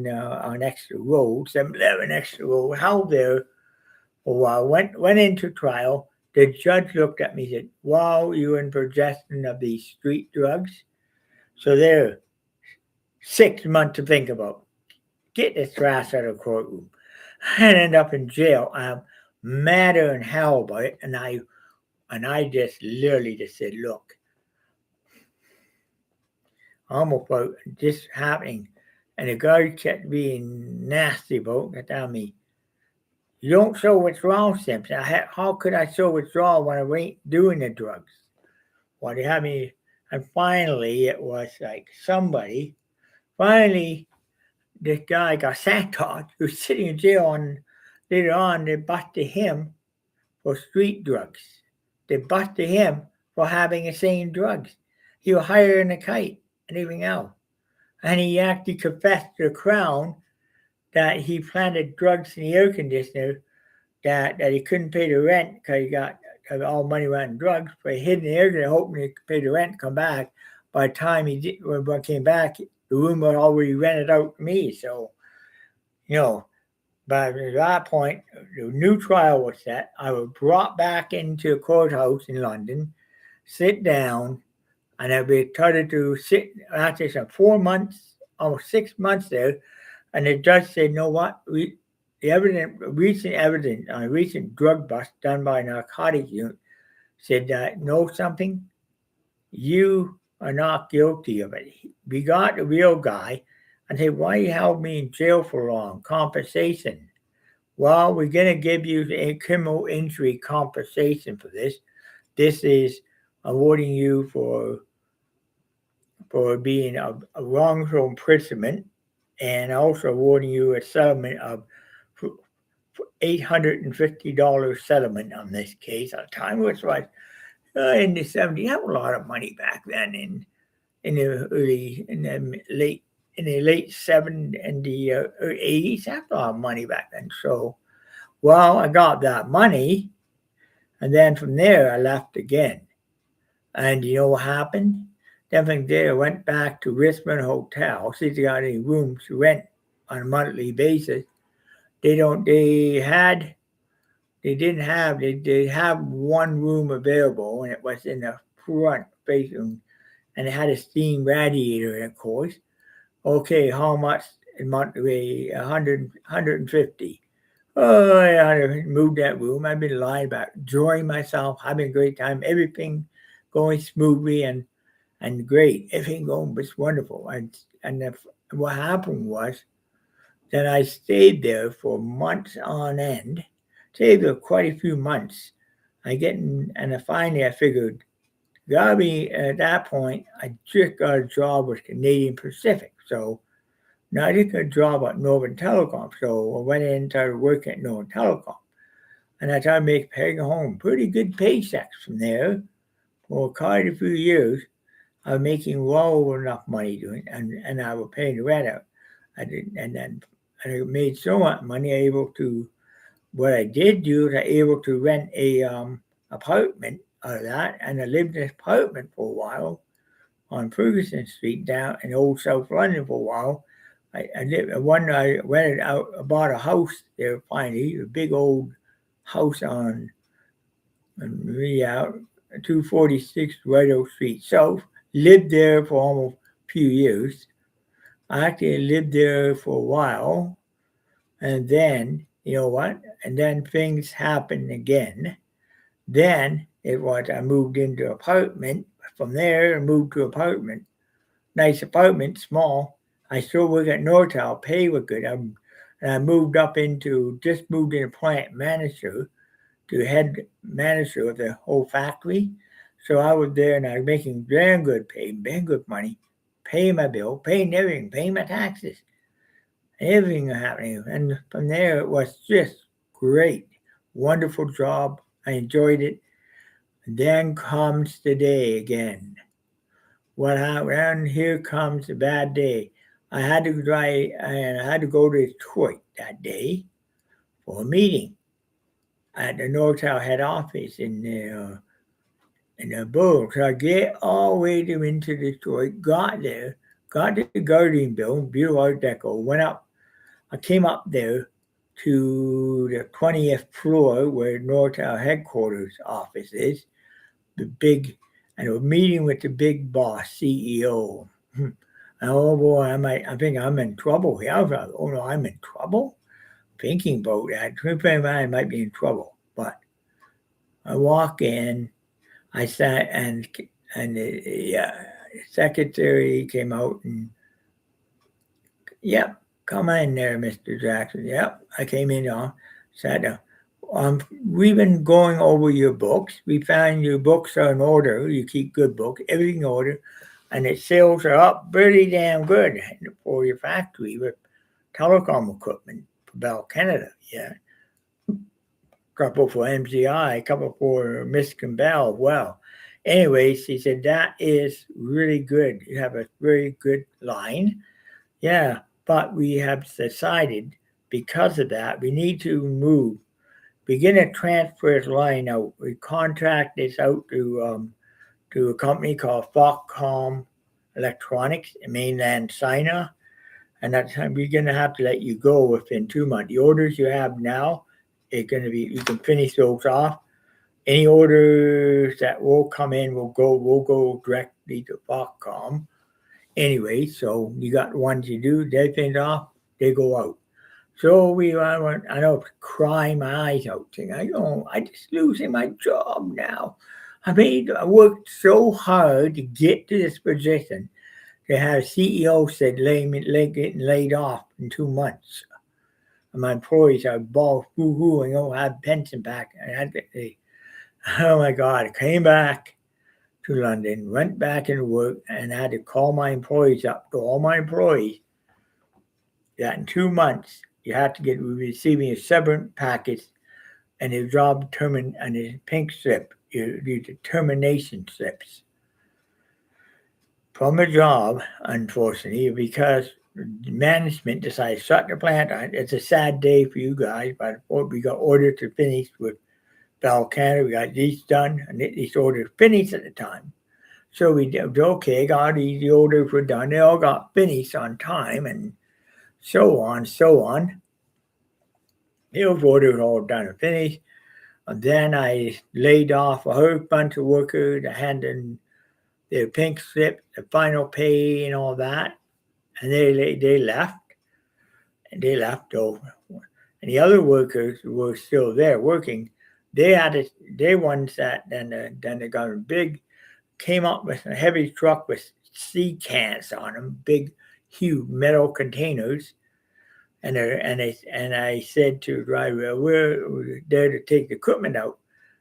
on Exeter Road, 711 Exeter Road, held there for a while. Went into trial. The judge looked at me and said, wow, you're in possession of these street drugs. So there, 6 months to think about. Get this trash out of the courtroom. And end up in jail. I'm madder than hell about it. And I just literally just said, look, almost about this happening. And the guard kept being nasty about it. Tell me, you don't show withdrawal symptoms. How could I show withdrawal when I ain't doing the drugs? Well, they had me, and finally it was like this guy got Santos, who was sitting in jail, and later on they busted him for street drugs. They busted him for having the same drugs. He was higher than a kite and everything else. And he actually confessed to the Crown that he planted drugs in the air conditioner, that he couldn't pay the rent because he got all money went in drugs, but he hid in the air conditioner hoping he could pay the rent and come back. By the time when he came back, the room was already rented out to me. So, by that point, the new trial was set. I was brought back into a courthouse in London, sit down, and I'd be started to sit after some 4 months, almost 6 months there. And the judge said, you know what? Recent evidence on a recent drug bust done by a narcotics unit said that, know something? You are not guilty of it. We got the real guy and said, why you held me in jail for long? Compensation. Well, we're going to give you a criminal injury compensation for this. This is awarding you for for being a wrongful imprisonment, and also awarding you a settlement of $850 settlement on this case. At the time, which was in the 70s, that was a lot of money back then. In the early, in the late 70s and the 80s, that's a lot of money back then. So, well, I got that money, and then from there I left again. And you know what happened? Then from there I went back to Richmond Hotel, see if they got any rooms to rent on a monthly basis. They don't. They had. They didn't have. They have one room available, and it was in the front facing, and it had a steam radiator in it, of course. Okay, how much a month? 150. Oh, I moved that room. I've been lying about enjoying myself, having a great time, everything going smoothly and great. Everything going was wonderful. And what happened was that I stayed there for months on end. Stayed there quite a few months. Finally I figured, gotta be at that point. I just got a job with Canadian Pacific, so now I just got a job at Northern Telecom. So I went in and started working at Northern Telecom, and I started paying home pretty good paychecks from there for quite a few years. I was making well enough money doing, and I was paying the rent out. I didn't, and then I made so much money. What I did do is I able to rent a apartment out of that, and I lived in an apartment for a while on Ferguson Street down in Old South London for a while. I rented out, I bought a house there finally, a big old house on 246 Red Oak Street South. Lived there for almost a few years. I actually lived there for a while, and then, you know what? And then things happened again. Then I moved into an apartment. From there, I moved to an apartment. Nice apartment, small. I still work at Nortel, pay was good. And I moved into plant manager to head manager of the whole factory. So I was there and I was making damn good pay, damn good money, paying my bill, paying everything, paying my taxes, everything happening. And from there, it was just great, wonderful job. I enjoyed it. And then comes the day again. What happened? And here comes the bad day. I had to go to Detroit that day for a meeting at the Nortel head office in the borough. So I get all the way into Detroit, got there, got to the Guardian Building, beautiful Art Deco, went up. I came up there to the 20th floor where Nortel headquarters office is, and I was meeting with the big boss, CEO. Oh boy, I think I'm in trouble here. I was like, oh no, I'm in trouble? Thinking about that, I might be in trouble. But I walk in, I sat, and the secretary came out and, yep, come in there, Mr. Jackson. Yep, I came in on, sat down. We've been going over your books. We found your books are in order. You keep good books, everything in order, and the sales are up pretty damn good for your factory with telecom equipment for Bell Canada. Yeah, a couple for MCI, a couple for Miss Bell. Well, anyways, he said that is really good. You have a very good line. Yeah, but we have decided because of that we need to begin to transfer this line out. We contract this out to a company called Foxcom Electronics in mainland China, and that's we're going to have to let you go within 2 months. The orders you have now, it's going to be, you can finish those off. Any orders that will come in will go directly to Foxcom. Anyway, so you got the ones you do, they finish off, they go out. So I know, crying my eyes out, saying, I just losing my job now. I worked so hard to get to this position to have CEO said getting laid off in 2 months. And my employees are ball boo-hoo and don't have pension back. And oh my God, I came back to London, went back into work, and I had to call my employees up to all my employees that in 2 months you have to get receiving a severance package and a job determined and a pink slip, your determination slips from a job, unfortunately, because management decided to shut the plant down. It's a sad day for you guys, but we got orders to finish with Bell Canada. We got these done, and these orders finished at the time. So we did okay, got these, the orders were done. They all got finished on time, and so on, so on. Those orders were all done and finished. And then I laid off a whole bunch of workers. I handed in their pink slip, the final pay, and all that. And they left. And they left over. And the other workers were still there working. They ones that then they got a big, came up with a heavy truck with sea cans on them, big, huge metal containers. And I said to the driver, we're there to take the equipment out.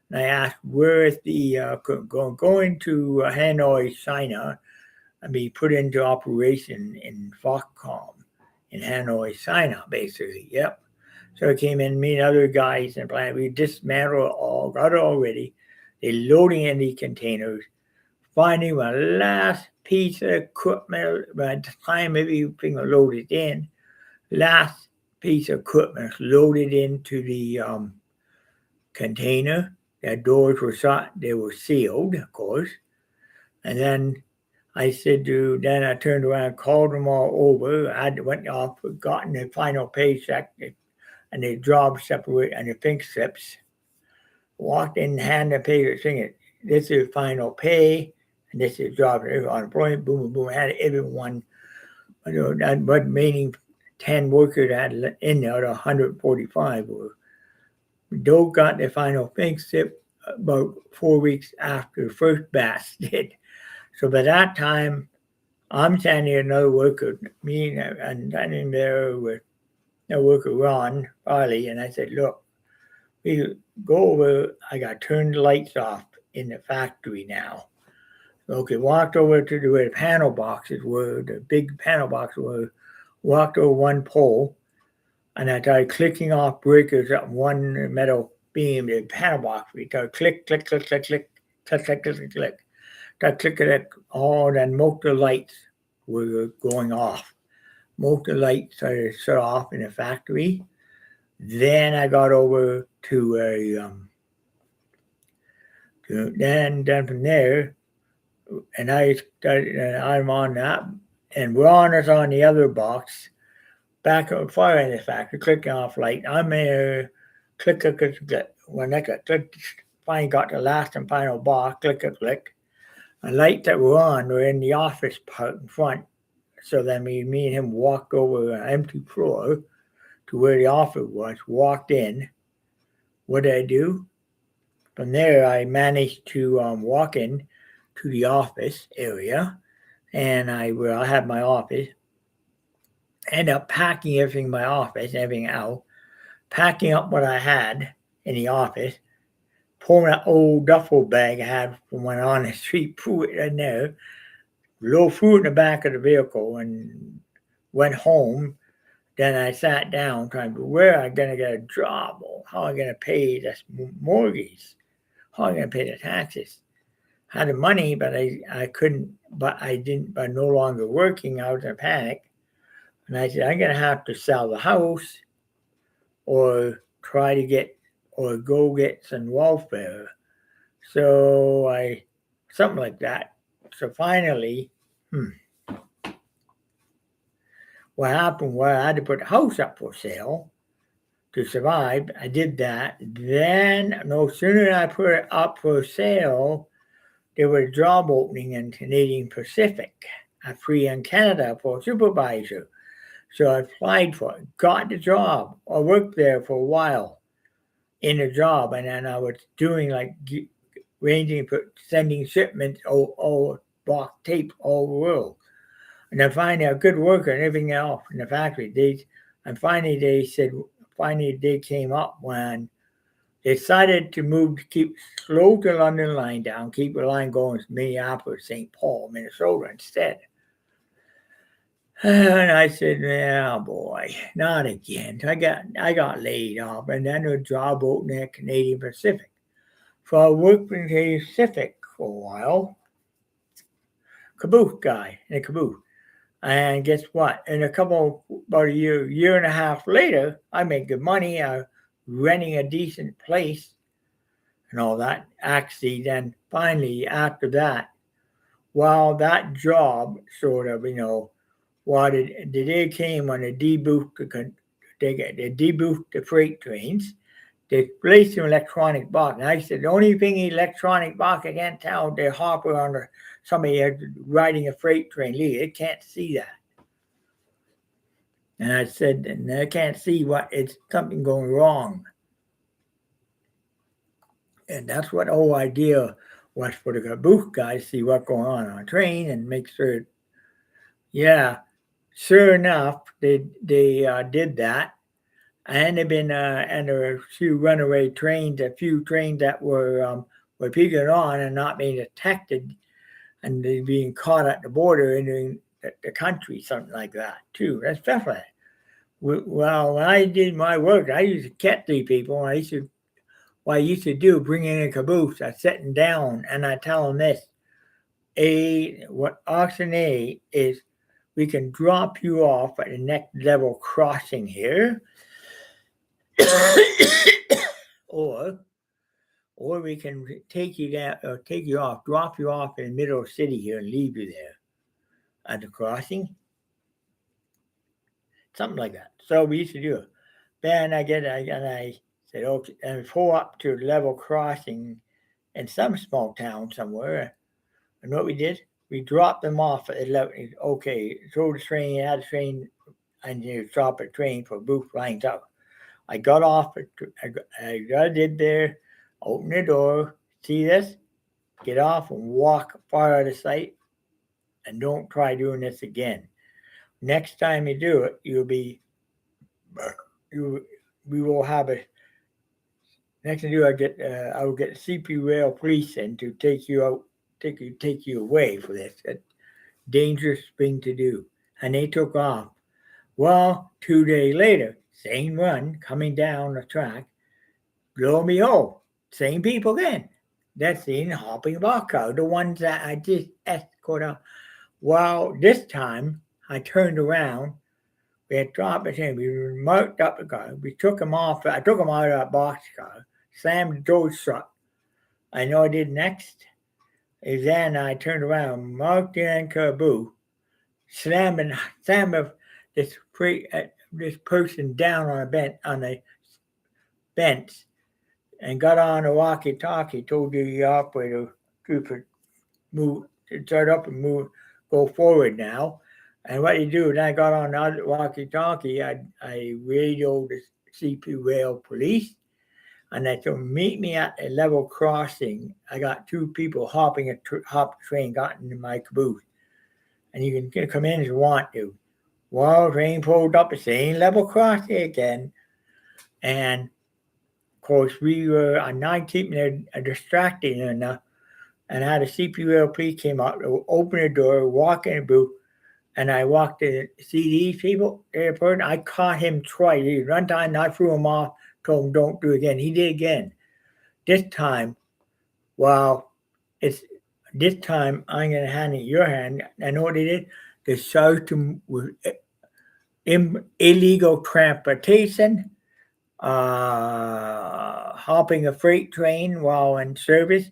And I asked, where is the going to Hanoi, China, and be put into operation in Foxcom in Hanoi, China, basically. Yep. So I came in, me and other guys and plant. We dismantled it all, got it all ready. They loading in the containers. Finding my last piece of equipment by the time everything was loaded in. Last piece of equipment loaded into the container. The doors were shut. They were sealed, of course. And then I said then I turned around, called them all over. I went off, gotten the final paycheck and the job separate and the pink slips. Walked in, handed the paper, singing, this is final pay, and this is job unemployment, boom, boom, boom. Had everyone, but meaning 10 workers had in there, 145 were. Doe got the final pink slip about 4 weeks after the first batch did. So by that time, I'm standing another worker, me and standing there with a worker, Ron Farley, and I said, look, we go over, I got to turn the lights off in the factory now. Okay, walked over to where the panel boxes were, the big panel boxes were, walked over one pole, and I started clicking off breakers up one metal beam, the panel box. We started click, click, click, click, click, click, click, click, click, click. Started clicking it all, then most of the lights were going off. Most of the lights started to shut off in the factory. Then I got over to then from there, and I'm on that, and Ron is on the other box, back far in the factory, clicking off light. I'm there, click, click, click, click. When I click, finally got the last and final box, click, click, click. The lights that were on were in the office part in front. So then me and him walked over an empty floor to where the office was, walked in. What did I do? From there, I managed to walk in to the office area, and I had my office. End up packing everything in my office, everything out, packing up what I had in the office, pulling that old duffel bag I had from when on the street, threw it in there, low food in the back of the vehicle, and went home. Then I sat down trying to, where am I going to get a job? How am I going to pay this mortgage? How am I going to pay the taxes? I had the money, but I couldn't, but I didn't, by no longer working, I was in a panic. And I said, I'm going to have to sell the house or try to get, or go get some welfare. So something like that. So finally, what happened was I had to put the house up for sale to survive. I did that. Then no sooner than I put it up for sale, there was a job opening in Canadian Pacific, free in Canada for a supervisor. So I applied for it, got the job. I worked there for a while in the job, and then I was doing like ranging for sending shipments all box tape all the world. And then finally, a good worker and everything else in the factory. Finally they came up when decided to move to keep slow to London line down, keep the line going to Minneapolis, St. Paul, Minnesota instead. And I said, "Oh boy, not again." I got laid off, and then a job opened at Canadian Pacific. So I worked for Canadian Pacific for a while, caboose guy in a caboose. And guess what? About a year and a half later, I made good money. Renting a decent place and all that. Actually, then finally after that, while that job sort of, while the day came when they deboot the freight trains, they placed an electronic box. And I said, the only thing electronic box I can't tell the hopper on somebody riding a freight train, they can't see that. And I said, and I can't see it's something going wrong. And that's what the whole idea was for the caboose guys, see what's going on a train and make sure. Yeah, sure enough, they did that. And they've been, and there were a few runaway trains, a few trains that were peeking on and not being detected, and they being caught at the border in the country, something like that, too. That's definitely. Well, when I did my work, I used to catch these people. What I used to do, bring in a caboose, I sit them down and I tell them this. What option A is, we can drop you off at the next level crossing here. or we can take you down, or drop you off in the middle of the city here and leave you there at the crossing. Something like that. So we used to do it. Then I said, okay, and pull up to level crossing in some small town somewhere. And what we did, we dropped them off at 11. Okay, throw the train, add the train, and you drop a train for booth lines up. I got off, I did there, open the door, see this, get off and walk far out of sight, and don't try doing this again. Next time you do it, we will have a. Next thing I do, I will get CP Rail Police in to take you out, take you away for this. A dangerous thing to do. And they took off. Well, 2 days later, same run coming down the track. Lo and behold, same people again. That's in hopping boxcar, the ones that I just escorted out. Well, this time I turned around. We had dropped it in. We marked up the car. We took him off. I took him out of that boxcar, slammed the door shut. I know I did next. Is then I turned around, marked in caboose, slammed this person down on the bench, and got on a walkie-talkie. Told the operator to move, to start up and move, go forward now. And what you do, when I got on the walkie-talkie, I radioed the CP Rail Police, and I told them, meet me at a level crossing. I got two people hopping hop train, got into my caboose. And you can come in if you want to. Well, train pulled up the same level crossing again. And, of course, we were not keeping it distracting enough. And I had a CP Rail Police came out, open the door, walk in the booth, and I walked to see these people. I caught him twice. One time I threw him off, told him don't do it again. He did again. This time, this time I'm going to hand it in your hand. I know what they did. They charged him with illegal transportation, hopping a freight train while in service,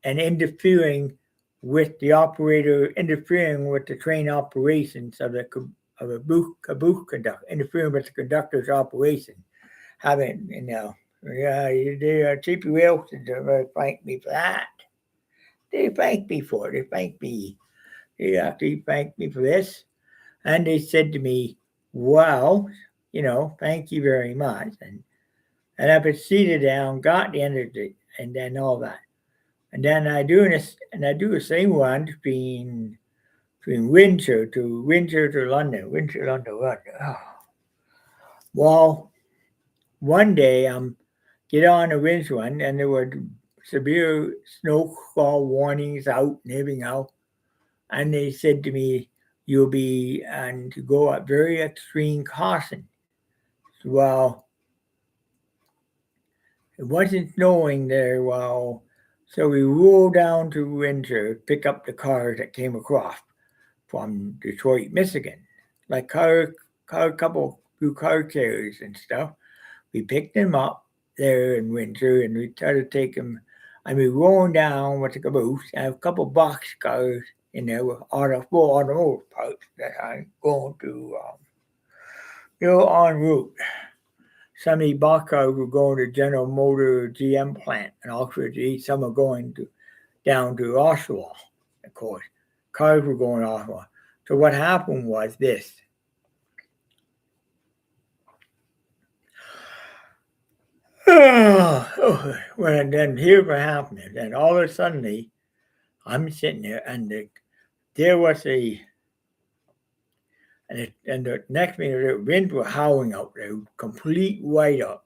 and interfering with the train operations of a caboose conductor, interfering with the conductor's operation. Having, the CP Rail thanked me for that. They thanked me for it. They thanked me. They actually thanked me for this. And they said to me, well, thank you very much. And I proceeded down, got the end of it, and then all that. And then I do the same one between Windsor to London. Windsor, London. Oh. Well, one day I'm get on the winter one, and there were severe snowfall warnings out and everything out. And they said to me, "You'll be and to go at very extreme caution." Well, it wasn't snowing there. Well, so we rolled down to Windsor, pick up the cars that came across from Detroit, Michigan, like few car carriers and stuff. We picked them up there in Windsor, and we tried to take them. I mean, rolling down with the caboose. I have a couple box cars in there with full automotive parts that I'm going to, en route. Some of the box cars were going to General Motor GM plant in Oxford. Some are going down to Oshawa, of course. Cars were going Oshawa. So what happened was this. Well, then here's what happened. Then all of a sudden, I'm sitting there, and there was and the next minute the winds were howling out there, complete whiteout.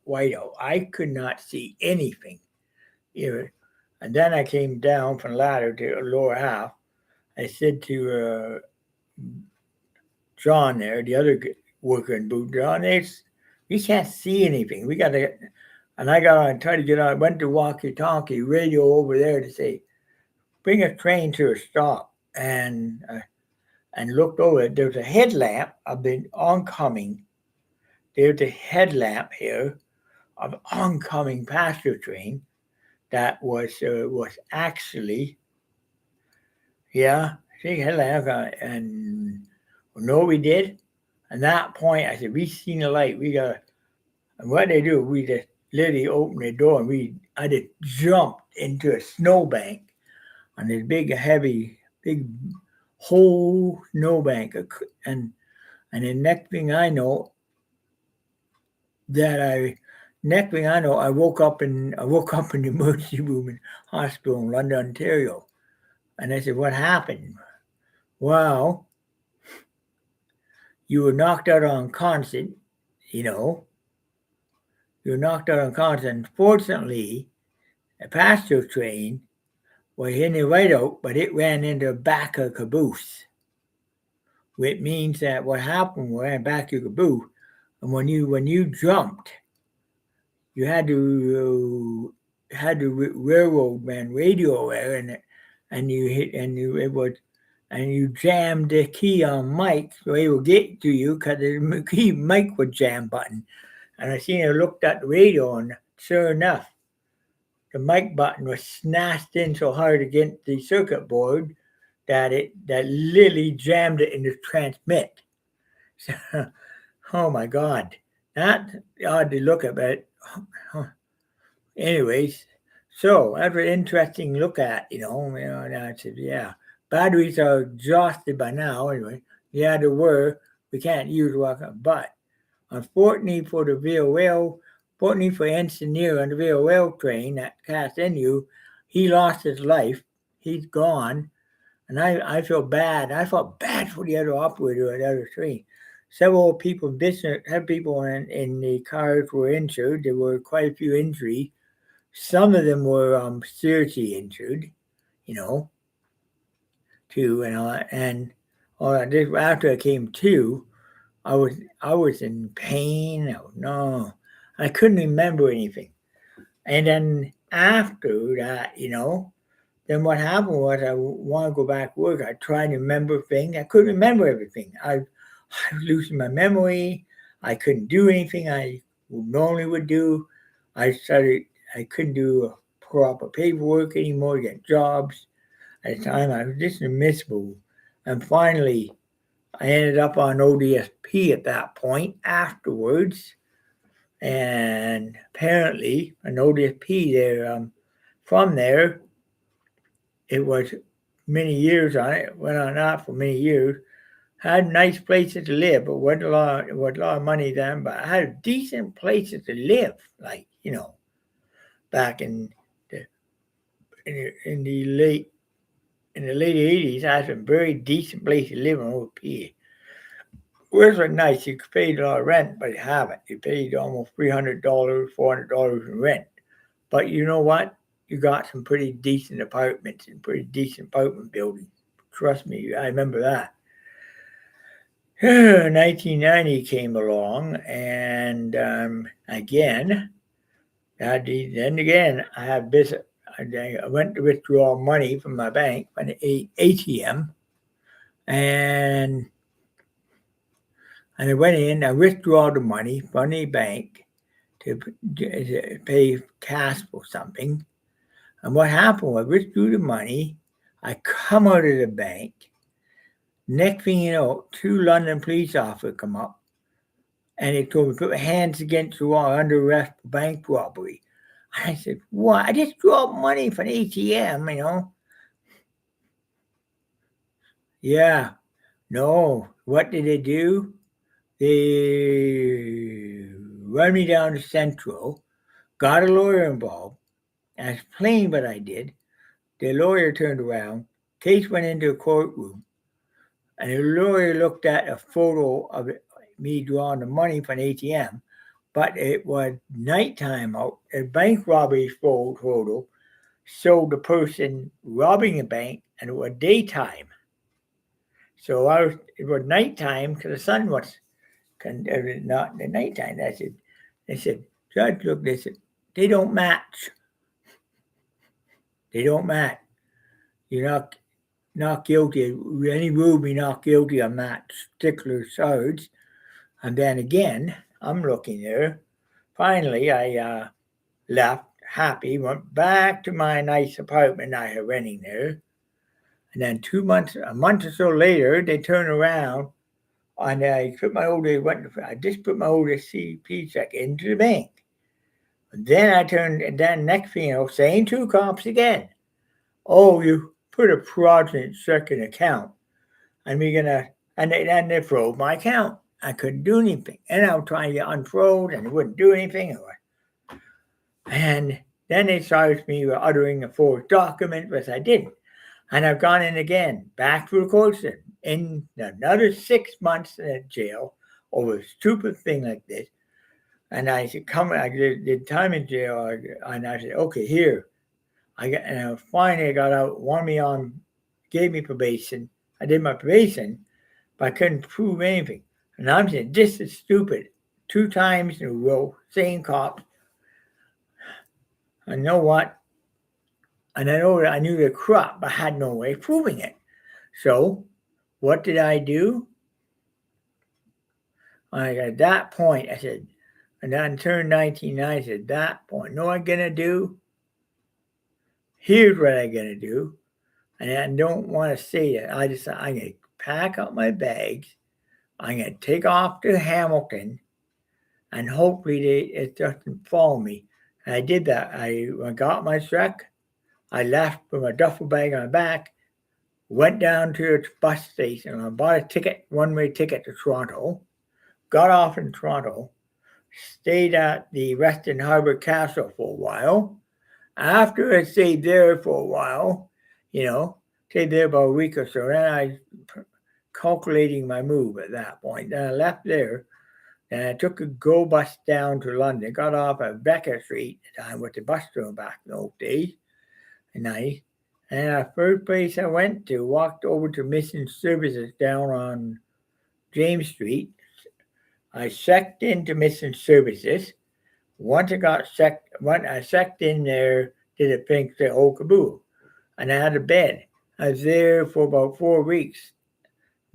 I could not see anything. And then I came down from the ladder to the lower half. I said to John there, the other worker in booth, John, we can't see anything. We got to, and I got on, tried to get on, went to walkie-talkie radio over there to say, bring a train to a stop, and looked over it. There's a headlamp of the oncoming. There's a headlamp here of oncoming passenger train that was actually, yeah, see headlamp, and know what we did? At that point, I said, we seen the light. We got, and what they do, we just literally opened the door, and I just jumped into a snowbank on this big, heavy, big whole snowbank, and the next thing I know, I woke up in the emergency room in hospital in London, Ontario, and I said, "What happened?" Well, you were knocked out unconscious, you know. You were knocked out unconscious. Fortunately, a passenger train was in the right out, but it ran into the back of a caboose. Which means that what happened was ran back of the caboose, and when you jumped, you had to railroad man radio there, and you hit, and you jammed the key on Mike so he would get to you because the key Mike was jam button. And I seen her looked at the radio, and sure enough, the mic button was snatched in so hard against the circuit board that literally jammed it in the transmit. So, oh my God, that odd to look at, but anyways, so that's an interesting look at, and I said, yeah, batteries are exhausted by now anyway. Yeah, there were. We can't use one, but unfortunately for the VOL, fortunately for engineer on the VOL train that cast you, he lost his life. He's gone. And I feel bad. I felt bad for the other operator of the other train. Several people, people in the cars were injured. There were quite a few injuries. Some of them were seriously injured, too. And after I came to, I was in pain. No, I couldn't remember anything. And then after that, then what happened was I want to go back to work. I tried to remember things. I couldn't remember everything. I was losing my memory. I couldn't do anything I normally would do. I couldn't do proper paperwork anymore, get jobs. At the time, I was just miserable. And finally, I ended up on ODSP at that point afterwards. And apparently, an ODSP there, from there, it was many years on it, went on that for many years. Had nice places to live, but wasn't a lot of money then. But I had decent places to live, like back in the late 80s. I had some very decent places to live in OP. Where's was nice? You paid a lot of rent, but you haven't. You paid almost $300, $400 in rent. But you know what? You got some pretty decent apartments and pretty decent apartment buildings. Trust me, I remember that. 1990 came along, and again, then again, I had visit. I went to withdraw money from my bank from the ATM, and I went in. I withdrew the money from the bank to pay cash for something. And what happened was, I withdrew the money. I come out of the bank. Next thing you know, 2 London police officers come up, and they told me, put my hands against the wall, under arrest for bank robbery. And I said, what? I just dropped money from an ATM. Yeah. No. What did they do? They run me down to Central, got a lawyer involved. I explained what I did. The lawyer turned around. Case went into a courtroom, and the lawyer looked at a photo of me drawing the money from an ATM, but it was nighttime out. A bank robbery photo showed the person robbing a bank, and it was daytime. So it was nighttime because the sun was not the nighttime. They said, Judge, look, they said, they don't match. They don't match. You're not guilty. Any rule be not guilty on that particular charge. And then again, I'm looking there. Finally, I left happy, went back to my nice apartment I had renting there. And then a month or so later, they turned around and I just put my old CP check into the bank. And then next thing you know, same 2 cops again. Oh, you put a fraudulent checking account, and they froze my account. I couldn't do anything, and I was trying to unfroze, and it wouldn't do anything. And then they charged me with uttering a false document, which I didn't. And I've gone in again, back through the court system, in another 6 months in jail over a stupid thing like this. And I said, I did time in jail, and I said, okay, here. Finally I got out, gave me probation. I did my probation, but I couldn't prove anything. And I'm saying, this is stupid. 2 times in a row, same cop. And you know what? And I knew the crop, but I had no way of proving it. So, what did I do? At that point, I said, and then turned 19, I said, at that point, know what I'm going to do? Here's what I'm going to do. And I don't want to say it. I decided I'm going to pack up my bags. I'm going to take off to Hamilton, and hopefully it doesn't follow me. And I did that. I got my truck. I left with my duffel bag on my back, went down to the bus station, and I bought a one-way ticket to Toronto, got off in Toronto, stayed at the Western Harbour Castle for a while. After I stayed there for a while, stayed there about a week or so, then I calculating my move at that point. Then I left there, and I took a go bus down to London, got off at Becker Street at the time with the bus going back in those days. And the first place I went to, walked over to Mission Services down on James Street. I checked into Mission Services. Once I checked in there, did a thing say, oh, caboodle. And I had a bed. I was there for about 4 weeks.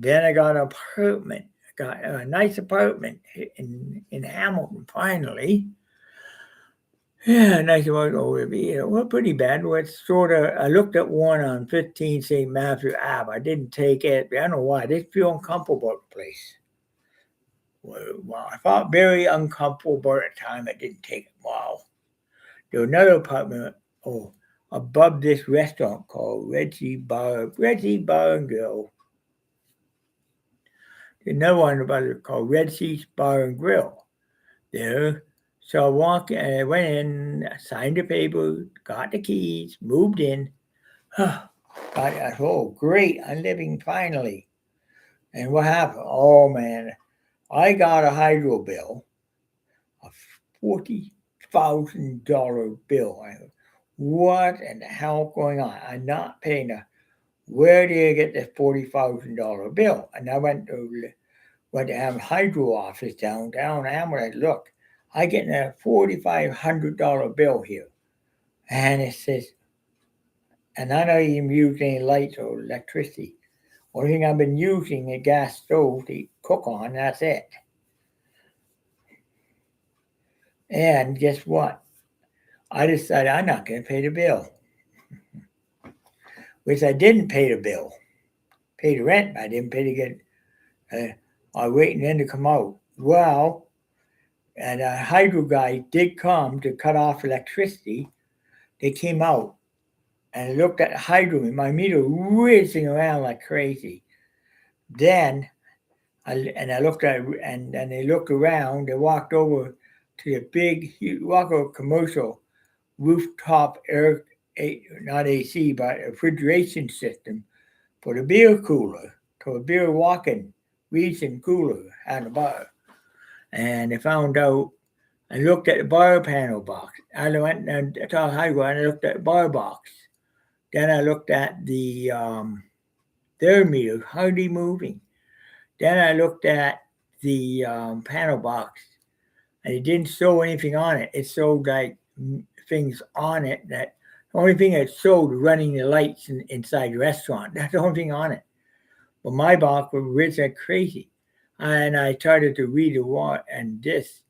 Then I got an apartment. I got a nice apartment in Hamilton, finally. Yeah, nice about well, pretty bad. I looked at one on 15 St. Matthew Ave. I didn't take it. I don't know why. I didn't feel uncomfortable about the place. Well, I felt very uncomfortable about the time. I didn't take it. Wow. There was another apartment, above this restaurant called Red Sea Bar and Grill. There's another one about it called Red Sea Bar and Grill. There. So I went in, signed the paper, got the keys, moved in. Great, I'm living finally. And what happened? Oh, man, I got a hydro bill of $45 $40,000 bill. I go, what in the hell going on? I'm not paying a. Where do you get this $40,000 bill? And I went to have hydro office downtown. And when I look, I get a $4,500 bill here, and it says, and I don't even use any lights or electricity. Only thing I've been using a gas stove to cook on. That's it. And guess what? I decided I'm not going to pay the bill. Which I didn't pay the bill. Paid the rent, but I didn't pay to get. I was waiting then to come out. Well, and a hydro guy did come to cut off electricity. They came out and looked at the hydro, and my meter whizzing around like crazy. Then I looked at it, and they looked around. They walked over to the big, commercial rooftop air, not AC, but refrigeration system for the beer cooler, to a beer walk-in region cooler at the bar. And they found out, I looked at the bar panel box. I went and saw hydro, and I looked at the bar box. Then I looked at the their meter, hardly moving. Then I looked at the panel box, and it didn't show anything on it. It showed like things on it that the only thing it showed was running the lights inside the restaurant. That's the only thing on it. But my box was rich like crazy. And I started to read the water, and this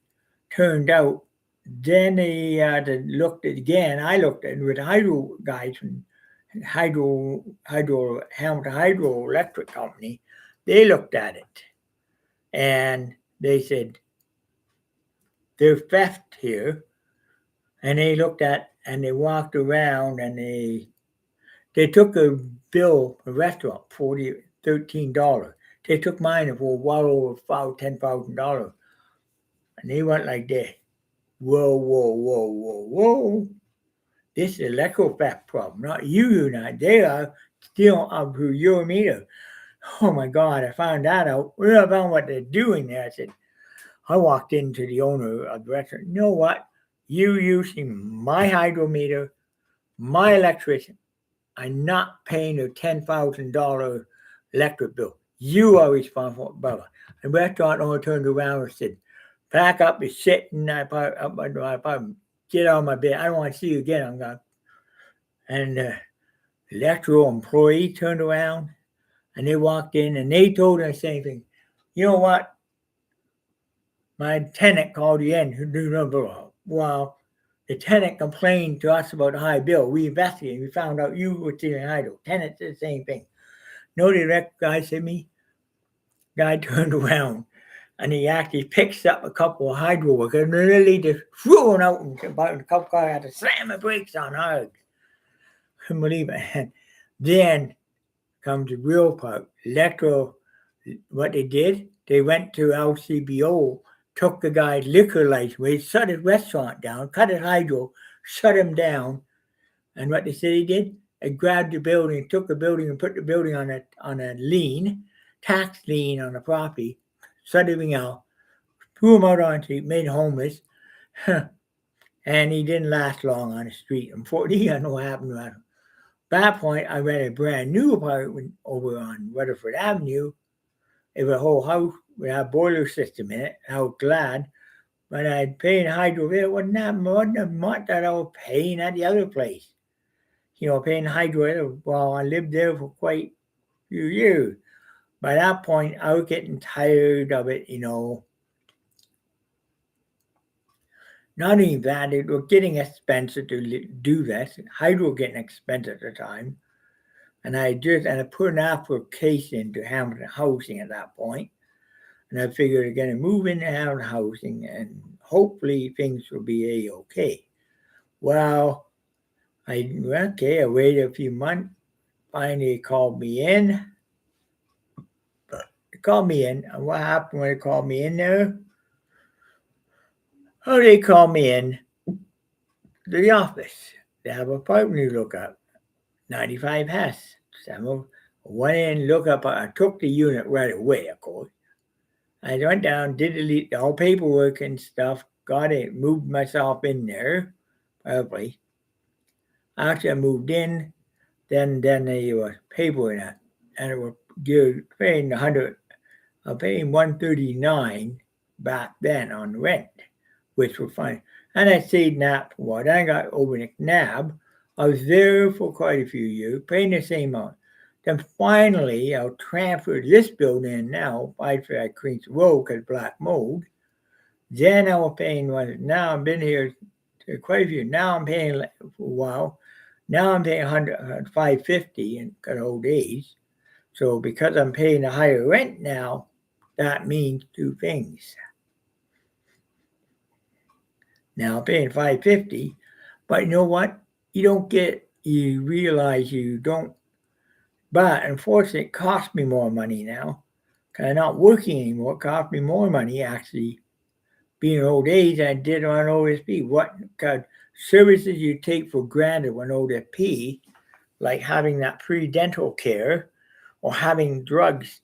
turned out. Then they looked at it again. I looked at it with the hydro guys from Hamilton Hydroelectric Company. They looked at it, and they said, there's theft here. And they looked at, and they walked around, and they took a bill, a restaurant, $13. They took mine for well over $10,000. And they went like this. Whoa, whoa, whoa, whoa, whoa. This is an electro theft problem, not you, not. They are stealing up through your meter. Oh my God, I found that out. When I found what they're doing there, I walked into the owner of the restaurant. You know what? You using my hydrometer, my electrician. I'm not paying a $10,000 electric bill. You are responsible, brother. And the restaurant owner turned around and said, pack up your shit and up my apartment. Get out of my bed. I don't want to see you again. I'm gone. And the electrical employee turned around, and they walked in, and they told us the same thing. You know what? My tenant called you in. Well, the tenant complained to us about the high bill. We investigated. We found out you were stealing hydro. Tenant did the same thing. No direct guy said me. Guy turned around, and he actually picks up a couple of hydro workers and really just threw them out and about a couple cars had to slam the brakes on hard. Couldn't believe it. And then comes the real part. What they did, they went to LCBO, took the guy's liquor license, shut his restaurant down, cut his hydro, shut him down. And what they said he did, they grabbed the building, took the building and put the building on a lien, tax lien on the property, shut everything out, threw him out on the street, made homeless. And he didn't last long on the street. Unfortunately, I don't know what happened to him. At that point, I rented a brand new apartment over on Rutherford Avenue. It was a whole house with a boiler system in it. I was glad. But I'd paying hydro bill. It wasn't that much that I was paying at the other place. Paying hydro. Well, I lived there for quite a few years. By that point, I was getting tired of it, Not even that, it was getting expensive to do this. Hydro was getting expensive at the time. And I put an application to Hamilton Housing at that point. And I figured I'm going to move into Hamilton Housing and hopefully things will be A-okay. Well, I waited a few months. Finally, they called me in. And what happened when they called me in there? Oh, they called me in to the office. They have an apartment to look up. 95 Hess. So I went in, looked up. I took the unit right away, of course. I went down, did all paperwork and stuff, got it, moved myself in there, probably. After I moved in, then they were papering it, and it was paying paying $139 back then on rent, which was fine. And I stayed in that for a while. Then I got over in McNabb. I was there for quite a few years, paying the same amount. Then finally, I transferred this building now, after I cleaned the road because black mold. Then I was paying one. Now I've been here quite a few. Now I'm paying for a while. Now I'm paying $550 in good old days. So because I'm paying a higher rent now, that means two things. Now I'm paying $550, but you know what? You realize you don't. But unfortunately, it costs me more money now. Because I'm not working anymore. It costs me more money actually being old age than I did on OSP. What kind of services you take for granted on OSP, like having that pre-dental care or having drugs.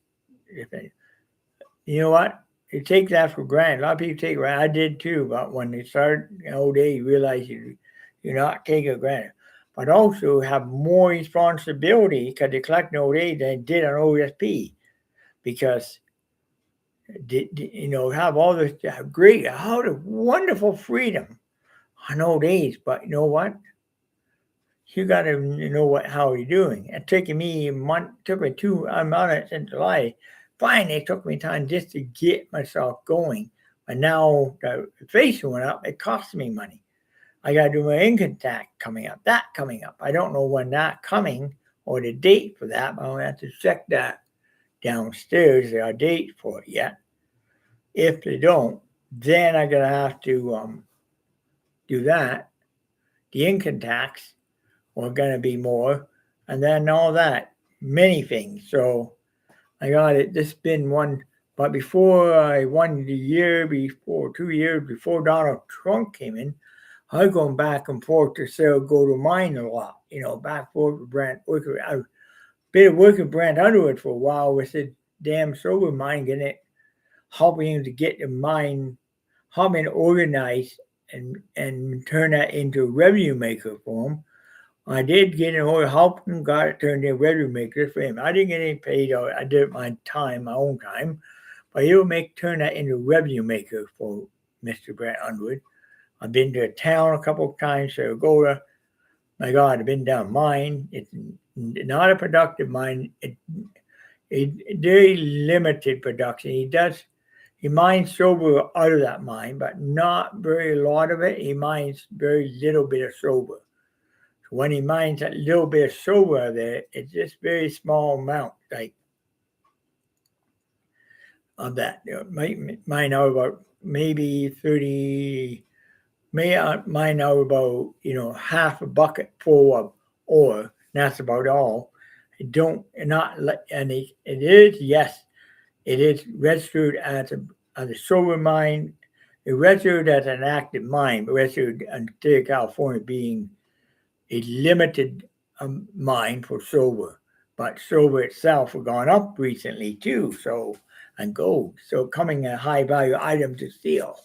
You know what? You take that for granted. A lot of people take it for granted. I did too, but when they start old age, you realize you're not taking it for granted. But also have more responsibility because they collect old age than they did on OSP. Because have all this great, how the wonderful freedom on old age, but you know what? You got to know how you're doing. It took me a month, I'm on it since July. Finally, it took me time just to get myself going. But now the inflation went up, it costs me money. I got to do my income tax coming up, that coming up. I don't know when that coming or the date for that, but I'll have to check that downstairs. There are dates for it yet. If they don't, then I'm going to have to do that. The income tax are going to be more, and then all that, many things. So I got it. This been one, but before I won the year before, 2 years before Donald Trump came in, I was going back and forth to go to mine a lot, back and forth with Brent. I've been working Brent Underwood for a while with the damn sober mine, helping him to get the mine, helping organize and turn that into a revenue maker for him. I did get an order, helped him, got it turned into a revenue maker for him. I didn't get any paid. I did it my own time. But he'll turn that into a revenue maker for Mr. Brent Underwood. I've been to town a couple of times to go to, my God, I've been down mine. It's not a productive mine. It's very limited production. He mines silver out of that mine, but not very a lot of it. He mines very little bit of silver. So when he mines that little bit of silver there, it's just very small amount, like of that. Mine out about maybe 30. Mine out about half a bucket full of ore. That's about all. It is registered as a silver mine. It's registered as an active mine, but registered in the state of California being a limited mine for silver. But silver itself has gone up recently too, and gold. So coming a high value item to steal.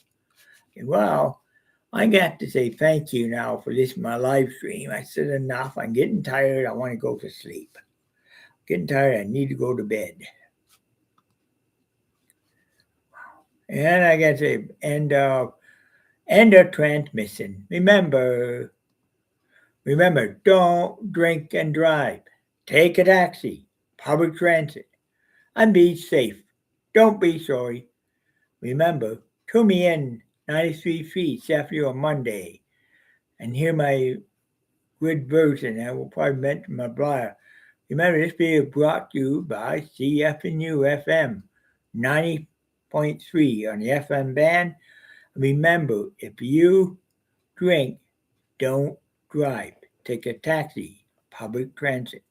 Well, I got to say thank you now for listening to my live stream. I said enough. I'm getting tired. I want to go to sleep. Getting tired. I need to go to bed. And I got to say, end of transmission. Remember, don't drink and drive. Take a taxi, public transit, and be safe. Don't be sorry. Remember, tune me in 93 feet Sheffield on Monday and hear my good version. I will probably mention my blog. Remember, this video brought to you by CFNU FM 90.3 on the FM band. Remember, if you drink, don't drive. Take a taxi, public transit.